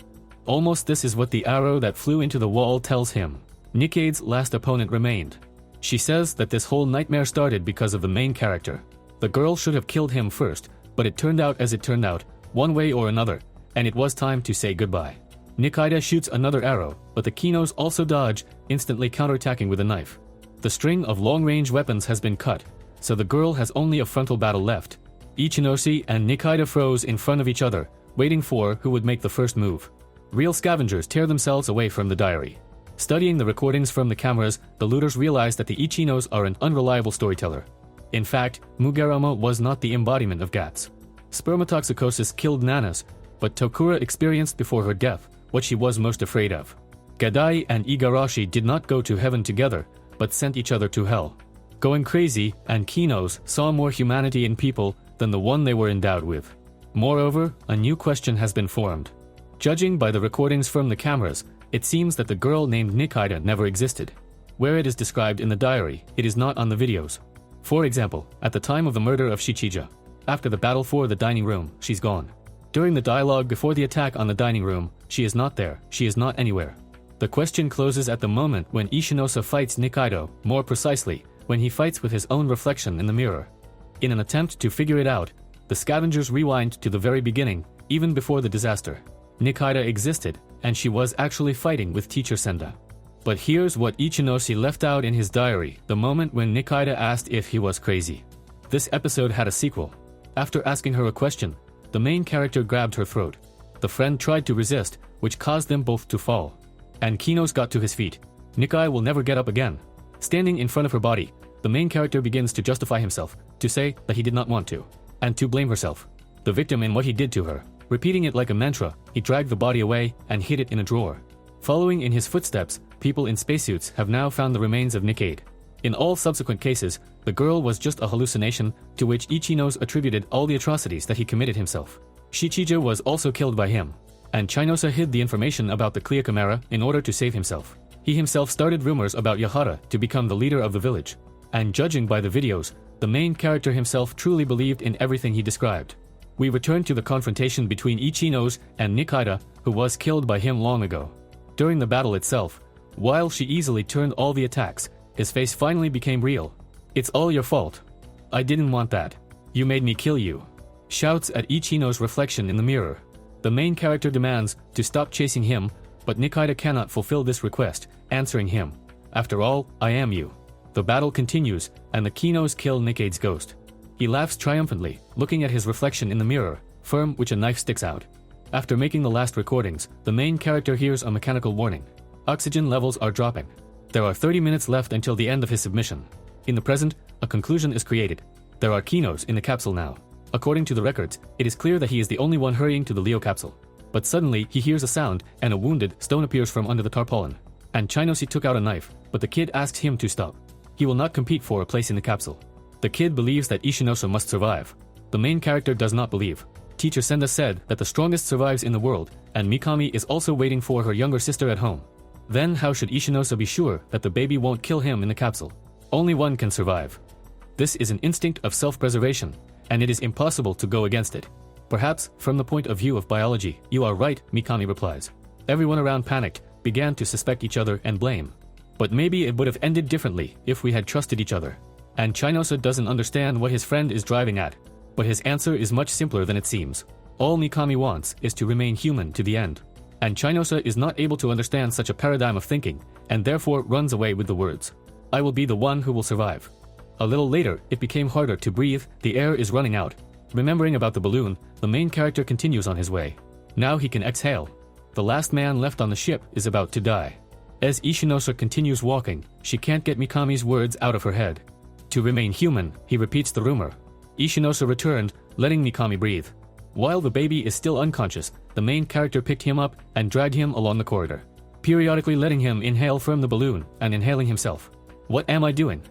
Almost this is what the arrow that flew into the wall tells him. Nikade's last opponent remained. She says that this whole nightmare started because of the main character. The girl should have killed him first, but it turned out as it turned out, one way or another, and it was time to say goodbye. Nikaido shoots another arrow, but the Kinos also dodge, instantly counterattacking with a knife. The string of long-range weapons has been cut, so the girl has only a frontal battle left. Ichinoshi and Nikaido froze in front of each other, waiting for who would make the first move. Real scavengers tear themselves away from the diary. Studying the recordings from the cameras, the looters realized that the Ichinos are an unreliable storyteller. In fact, Mugerama was not the embodiment of Guts. Spermatoxicosis killed Nanas, but Tokura experienced before her death what she was most afraid of. Gadai and Igarashi did not go to heaven together, but sent each other to hell. Going crazy, and Kinos saw more humanity in people than the one they were endowed with. Moreover, a new question has been formed. Judging by the recordings from the cameras, it seems that the girl named Nikita never existed. Where it is described in the diary, it is not on the videos. For example, at the time of the murder of Shichija, after the battle for the dining room, she's gone. During the dialogue before the attack on the dining room, she is not there, she is not anywhere. The question closes at the moment when Ishinosa fights Nikaido, more precisely, when he fights with his own reflection in the mirror. In an attempt to figure it out, the scavengers rewind to the very beginning, even before the disaster. Nikaido existed, and she was actually fighting with Teacher Senda. But here's what Ichinoshi left out in his diary, the moment when Nikaido asked if he was crazy. This episode had a sequel. After asking her a question, the main character grabbed her throat. The friend tried to resist, which caused them both to fall. And Kinos got to his feet. Nikai will never get up again. Standing in front of her body, the main character begins to justify himself, to say that he did not want to, and to blame herself, the victim in what he did to her. Repeating it like a mantra, he dragged the body away and hid it in a drawer. Following in his footsteps, people in spacesuits have now found the remains of Nikkade. In all subsequent cases, the girl was just a hallucination to which Ichinos attributed all the atrocities that he committed himself. Shichija was also killed by him, and Chinosa hid the information about the Clea Chimera in order to save himself. He himself started rumors about Yahara to become the leader of the village, and judging by the videos, the main character himself truly believed in everything he described. We return to the confrontation between Ichinos and Nikaido, who was killed by him long ago. During the battle itself, while she easily turned all the attacks, his face finally became real. "It's all your fault. I didn't want that. You made me kill you." Shouts at Ichino's reflection in the mirror. The main character demands to stop chasing him, but Nikaido cannot fulfill this request, answering him, "After all, I am you." The battle continues, and the Kinos kill Nikkade's ghost. He laughs triumphantly, looking at his reflection in the mirror, firm which a knife sticks out. After making the last recordings, the main character hears a mechanical warning. Oxygen levels are dropping. There are 30 minutes left until the end of his submission. In the present, a conclusion is created. There are Kinos in the capsule now. According to the records, it is clear that he is the only one hurrying to the Leo capsule. But suddenly, he hears a sound, and a wounded stone appears from under the tarpaulin. And Chinosi took out a knife, but the kid asks him to stop. He will not compete for a place in the capsule. The kid believes that Ishinosa must survive. The main character does not believe. Teacher Senda said that the strongest survives in the world, and Mikami is also waiting for her younger sister at home. Then how should Ishinosa be sure that the baby won't kill him in the capsule? Only one can survive. This is an instinct of self-preservation, and it is impossible to go against it. Perhaps, from the point of view of biology, you are right, Mikami replies. Everyone around panicked, began to suspect each other and blame. But maybe it would have ended differently if we had trusted each other. And Chinosa doesn't understand what his friend is driving at. But his answer is much simpler than it seems. All Mikami wants is to remain human to the end. And Chinosa is not able to understand such a paradigm of thinking, and therefore runs away with the words, "I will be the one who will survive." A little later, it became harder to breathe, the air is running out. Remembering about the balloon, the main character continues on his way. Now he can exhale. The last man left on the ship is about to die. As Ishinosa continues walking, she can't get Mikami's words out of her head. To remain human, he repeats the rumor. Ishinosa returned, letting Mikami breathe. While the baby is still unconscious, the main character picked him up and dragged him along the corridor, periodically letting him inhale from the balloon and inhaling himself. "What am I doing?"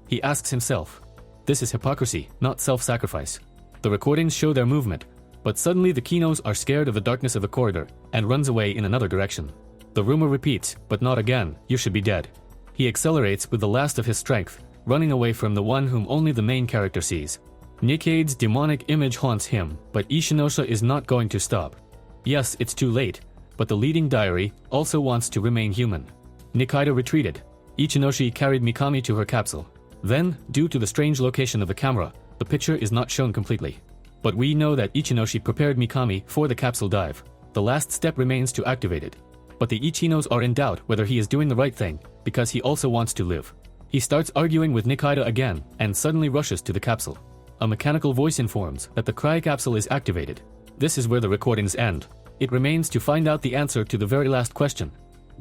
he asks himself. This is hypocrisy, not self-sacrifice. The recordings show their movement, but suddenly the Kinos are scared of the darkness of the corridor and runs away in another direction. The rumor repeats, but not again, "You should be dead." He accelerates with the last of his strength, running away from the one whom only the main character sees. Nikkade's demonic image haunts him, but Ishinosa is not going to stop. Yes, it's too late, but the leading diary also wants to remain human. Nikaido retreated. Ichinoshi carried Mikami to her capsule. Then, due to the strange location of the camera, the picture is not shown completely. But we know that Ichinoshi prepared Mikami for the capsule dive. The last step remains to activate it. But the Ichinos are in doubt whether he is doing the right thing, because he also wants to live. He starts arguing with Nikaido again, and suddenly rushes to the capsule. A mechanical voice informs that the cryo capsule is activated. This is where the recordings end. It remains to find out the answer to the very last question.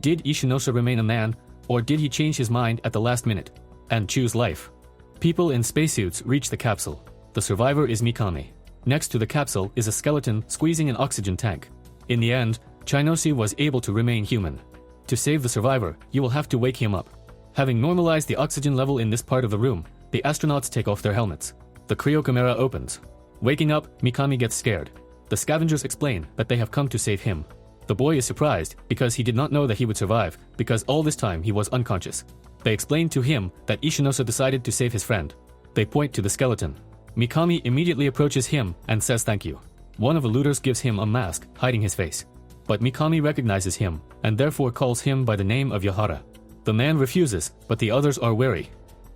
Did Ishinosa remain a man, or did he change his mind at the last minute and choose life? People in spacesuits reach the capsule. The survivor is Mikami. Next to the capsule is a skeleton squeezing an oxygen tank. In the end, Chinosi was able to remain human. To save the survivor, you will have to wake him up. Having normalized the oxygen level in this part of the room, the astronauts take off their helmets. The cryocamera opens. Waking up, Mikami gets scared. The scavengers explain that they have come to save him. The boy is surprised because he did not know that he would survive, because all this time he was unconscious. They explain to him that Ishinosa decided to save his friend. They point to the skeleton. Mikami immediately approaches him and says thank you. One of the looters gives him a mask, hiding his face. But Mikami recognizes him, and therefore calls him by the name of Yahara. The man refuses, but the others are wary.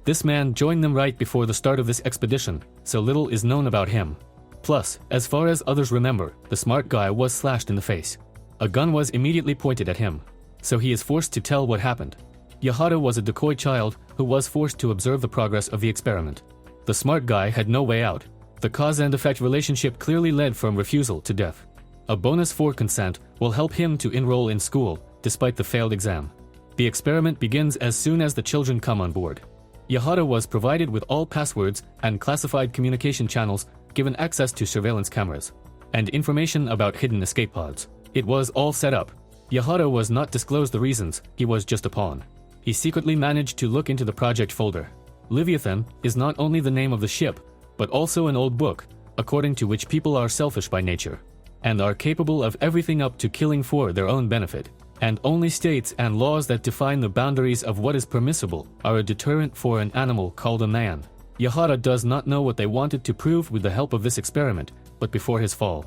This man joined them right before the start of this expedition, so little is known about him. Plus, as far as others remember, the smart guy was slashed in the face. A gun was immediately pointed at him, so he is forced to tell what happened. Yahara was a decoy child who was forced to observe the progress of the experiment. The smart guy had no way out. The cause and effect relationship clearly led from refusal to death. A bonus for consent will help him to enroll in school, despite the failed exam. The experiment begins as soon as the children come on board. Yahara was provided with all passwords and classified communication channels, given access to surveillance cameras, and information about hidden escape pods. It was all set up. Yahara was not disclosed the reasons, he was just a pawn. He secretly managed to look into the project folder. Leviathan is not only the name of the ship, but also an old book, according to which people are selfish by nature, and are capable of everything up to killing for their own benefit, and only states and laws that define the boundaries of what is permissible are a deterrent for an animal called a man. Yahara does not know what they wanted to prove with the help of this experiment, but before his fall,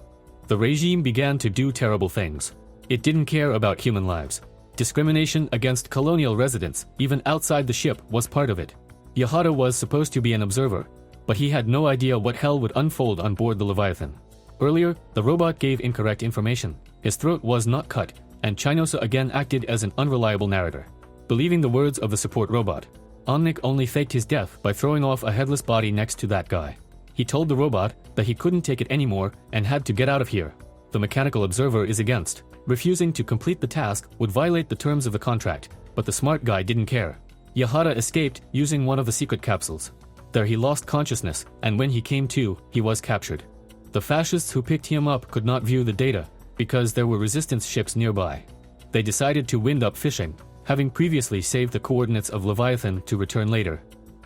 the regime began to do terrible things. It didn't care about human lives. Discrimination against colonial residents, even outside the ship, was part of it. Yahara was supposed to be an observer, but he had no idea what hell would unfold on board the Leviathan. Earlier, the robot gave incorrect information. His throat was not cut, and Chinosa again acted as an unreliable narrator. Believing the words of the support robot, Omnic only faked his death by throwing off a headless body next to that guy. He told the robot that he couldn't take it anymore and had to get out of here. The mechanical observer is against. Refusing to complete the task would violate the terms of the contract, but the smart guy didn't care. Yahara escaped using one of the secret capsules. There he lost consciousness, and when he came to, he was captured. The fascists who picked him up could not view the data, because there were resistance ships nearby. They decided to wind up fishing, having previously saved the coordinates of Leviathan to return later.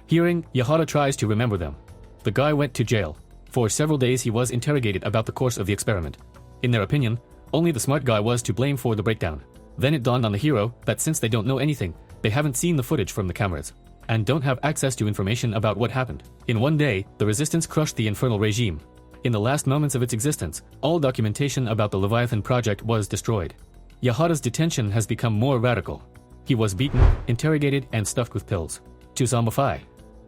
Hearing, Yahara tries to remember them. The guy went to jail. For several days he was interrogated about the course of the experiment. In their opinion, only the smart guy was to blame for the breakdown. Then it dawned on the hero that since they don't know anything, they haven't seen the footage from the cameras, and don't have access to information about what happened. In one day, the resistance crushed the infernal regime. In the last moments of its existence, all documentation about the Leviathan project was destroyed. Yahara's detention has become more radical. He was beaten, interrogated, and stuffed with pills. To zombify.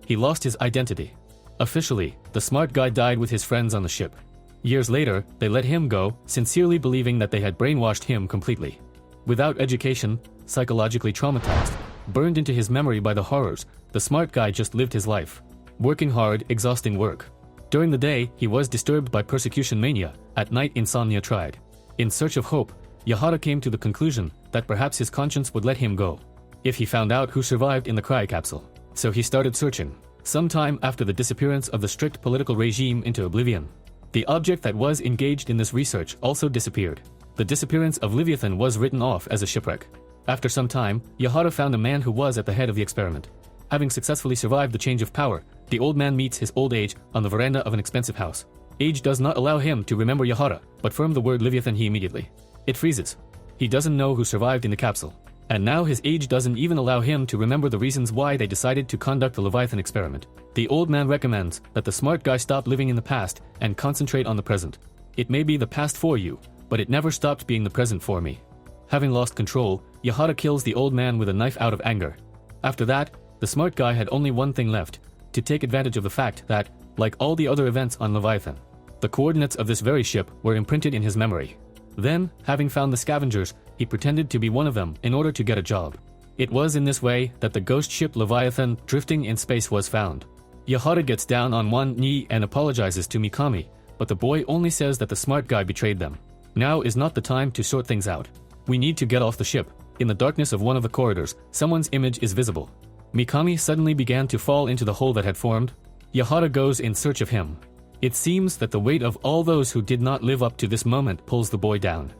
He lost his identity. Officially, the smart guy died with his friends on the ship. Years later, they let him go, sincerely believing that they had brainwashed him completely. Without education, psychologically traumatized, burned into his memory by the horrors, the smart guy just lived his life. Working hard, exhausting work. During the day, he was disturbed by persecution mania. At night, insomnia tried. In search of hope, Yahara came to the conclusion that perhaps his conscience would let him go, if he found out who survived in the cryo capsule. So he started searching. Sometime after the disappearance of the strict political regime into oblivion, the object that was engaged in this research also disappeared. The disappearance of Leviathan was written off as a shipwreck. After some time, Yahara found a man who was at the head of the experiment. Having successfully survived the change of power, the old man meets his old age on the veranda of an expensive house. Age does not allow him to remember Yahara, but from the word Leviathan he immediately. It freezes. He doesn't know who survived in the capsule. And now his age doesn't even allow him to remember the reasons why they decided to conduct the Leviathan experiment. The old man recommends that the smart guy stop living in the past and concentrate on the present. It may be the past for you, but it never stopped being the present for me. Having lost control, Yahara kills the old man with a knife out of anger. After that, the smart guy had only one thing left, to take advantage of the fact that, like all the other events on Leviathan, the coordinates of this very ship were imprinted in his memory. Then, having found the scavengers, he pretended to be one of them in order to get a job. It was in this way that the ghost ship Leviathan drifting in space was found. Yahara gets down on one knee and apologizes to Mikami, but the boy only says that the smart guy betrayed them. Now is not the time to sort things out. We need to get off the ship. In the darkness of one of the corridors, someone's image is visible. Mikami suddenly began to fall into the hole that had formed. Yahara goes in search of him. It seems that the weight of all those who did not live up to this moment pulls the boy down.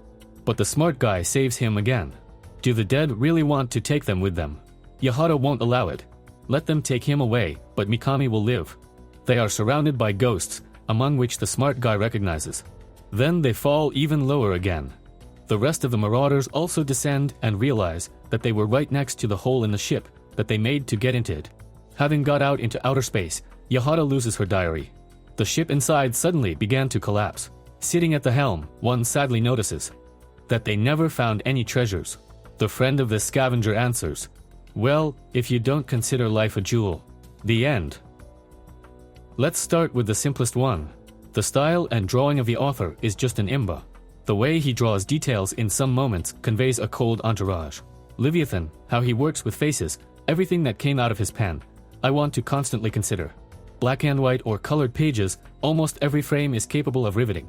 But the smart guy saves him again. Do the dead really want to take them with them? Yahara won't allow it. Let them take him away, but Mikami will live. They are surrounded by ghosts, among which the smart guy recognizes. Then they fall even lower again. The rest of the marauders also descend and realize that they were right next to the hole in the ship that they made to get into it. Having got out into outer space, Yahara loses her diary. The ship inside suddenly began to collapse. Sitting at the helm, one sadly notices that they never found any treasures. The friend of the scavenger answers, "Well, if you don't consider life a jewel." The end. Let's start with the simplest one. The style and drawing of the author is just an imba. The way he draws details in some moments conveys a cold entourage. Leviathan, how he works with faces, everything that came out of his pen, I want to constantly consider. Black and white or colored pages, almost every frame is capable of riveting.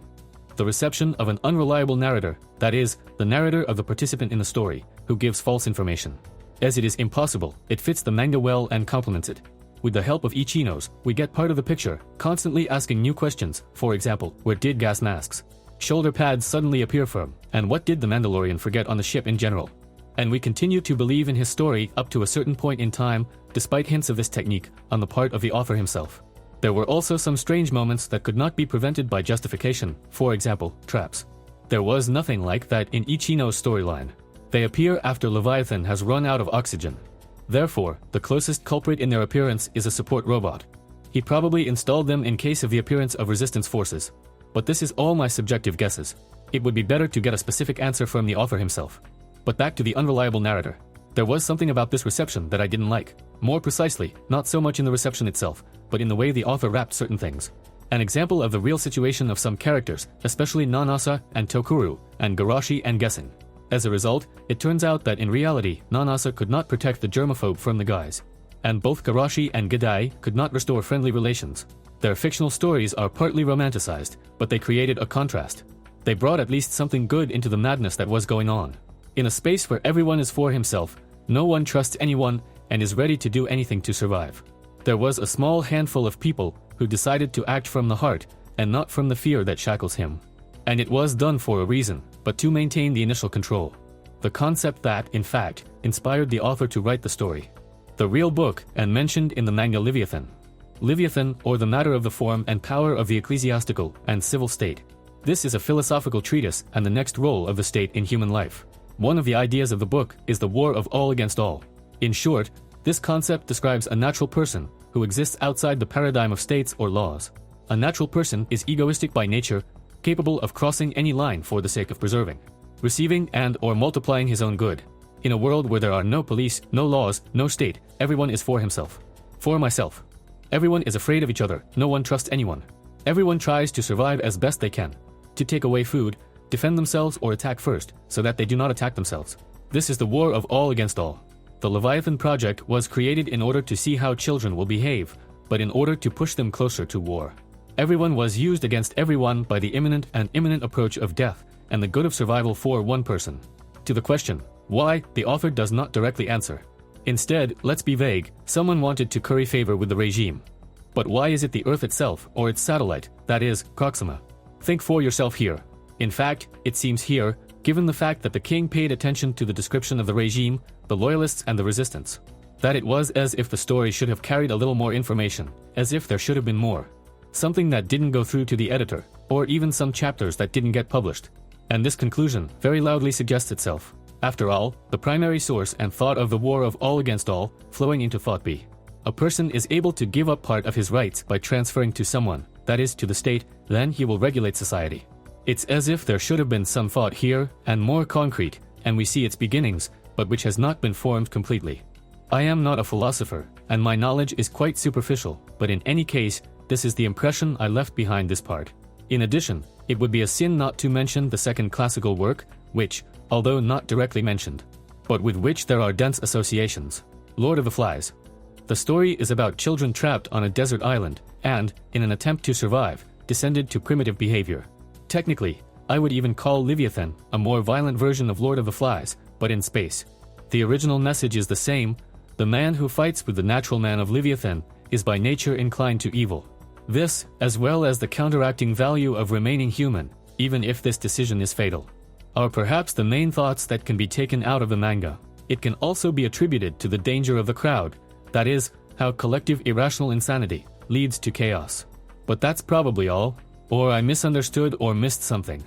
The reception of an unreliable narrator, that is, the narrator of the participant in the story, who gives false information. As it is impossible, it fits the manga well and complements it. With the help of Ichinos, we get part of the picture, constantly asking new questions. For example, where did gas masks, shoulder pads suddenly appear from, and what did the Mandalorian forget on the ship in general? And we continue to believe in his story up to a certain point in time, despite hints of this technique on the part of the author himself. There were also some strange moments that could not be prevented by justification, for example, traps. There was nothing like that in Ichino's storyline. They appear after Leviathan has run out of oxygen. Therefore, the closest culprit in their appearance is a support robot. He probably installed them in case of the appearance of resistance forces. But this is all my subjective guesses. It would be better to get a specific answer from the author himself. But back to the unreliable narrator. There was something about this reception that I didn't like. More precisely, not so much in the reception itself, but in the way the author wrapped certain things. An example of the real situation of some characters, especially Nanasa and Tokuru, and Garashi and Gessen. As a result, it turns out that in reality, Nanasa could not protect the germaphobe from the guys. And both Garashi and Gadai could not restore friendly relations. Their fictional stories are partly romanticized, but they created a contrast. They brought at least something good into the madness that was going on. In a space where everyone is for himself, no one trusts anyone and is ready to do anything to survive. There was a small handful of people who decided to act from the heart and not from the fear that shackles him. And it was done for a reason, but to maintain the initial control. The concept that, in fact, inspired the author to write the story. The real book, and mentioned in the manga Leviathan. Leviathan, or the matter of the form and power of the ecclesiastical and civil state. This is a philosophical treatise and the next role of the state in human life. One of the ideas of the book is the war of all against all. In short, this concept describes a natural person who exists outside the paradigm of states or laws. A natural person is egoistic by nature, capable of crossing any line for the sake of preserving, receiving and or multiplying his own good. In a world where there are no police, no laws, no state, everyone is for himself. For myself. Everyone is afraid of each other, no one trusts anyone. Everyone tries to survive as best they can. To take away food, defend themselves or attack first, so that they do not attack themselves. This is the war of all against all. The Leviathan project was created in order to see how children will behave, but in order to push them closer to war. Everyone was used against everyone by the imminent approach of death and the good of survival for one person. To the question, why, the author does not directly answer. Instead, let's be vague, someone wanted to curry favor with the regime. But why is it the Earth itself, or its satellite, that is, Kazuma? Think for yourself here. In fact, it seems here, given the fact that the king paid attention to the description of the regime, the loyalists and the resistance, that it was as if the story should have carried a little more information, as if there should have been more. Something that didn't go through to the editor, or even some chapters that didn't get published. And this conclusion very loudly suggests itself. After all, the primary source and thought of the war of all against all, flowing into thought B. A person is able to give up part of his rights by transferring to someone, that is, to the state, then he will regulate society. It's as if there should have been some thought here, and more concrete, and we see its beginnings, but which has not been formed completely. I am not a philosopher, and my knowledge is quite superficial, but in any case, this is the impression I left behind this part. In addition, it would be a sin not to mention the second classical work, which, although not directly mentioned, but with which there are dense associations, Lord of the Flies. The story is about children trapped on a desert island, and, in an attempt to survive, descended to primitive behavior. Technically, I would even call Leviathan a more violent version of Lord of the Flies, but in space. The original message is the same: the man who fights with the natural man of Leviathan is by nature inclined to evil. This, as well as the counteracting value of remaining human, even if this decision is fatal, are perhaps the main thoughts that can be taken out of the manga. It can also be attributed to the danger of the crowd, that is, how collective irrational insanity leads to chaos. But that's probably all, or I misunderstood or missed something.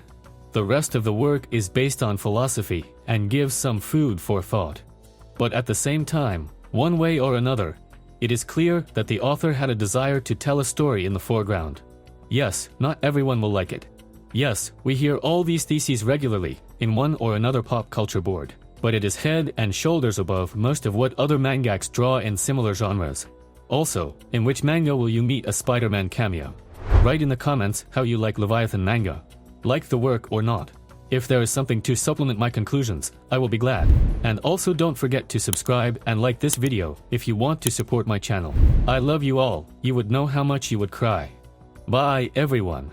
The rest of the work is based on philosophy and gives some food for thought. But at the same time, one way or another, it is clear that the author had a desire to tell a story in the foreground. Yes, not everyone will like it. Yes, we hear all these theses regularly in one or another pop culture board, but it is head and shoulders above most of what other mangaks draw in similar genres. Also, in which manga will you meet a Spider-Man cameo? Write in the comments how you like Leviathan manga. Like the work or not. If there is something to supplement my conclusions, I will be glad. And also don't forget to subscribe and like this video if you want to support my channel. I love you all. You would know how much you would cry. Bye everyone.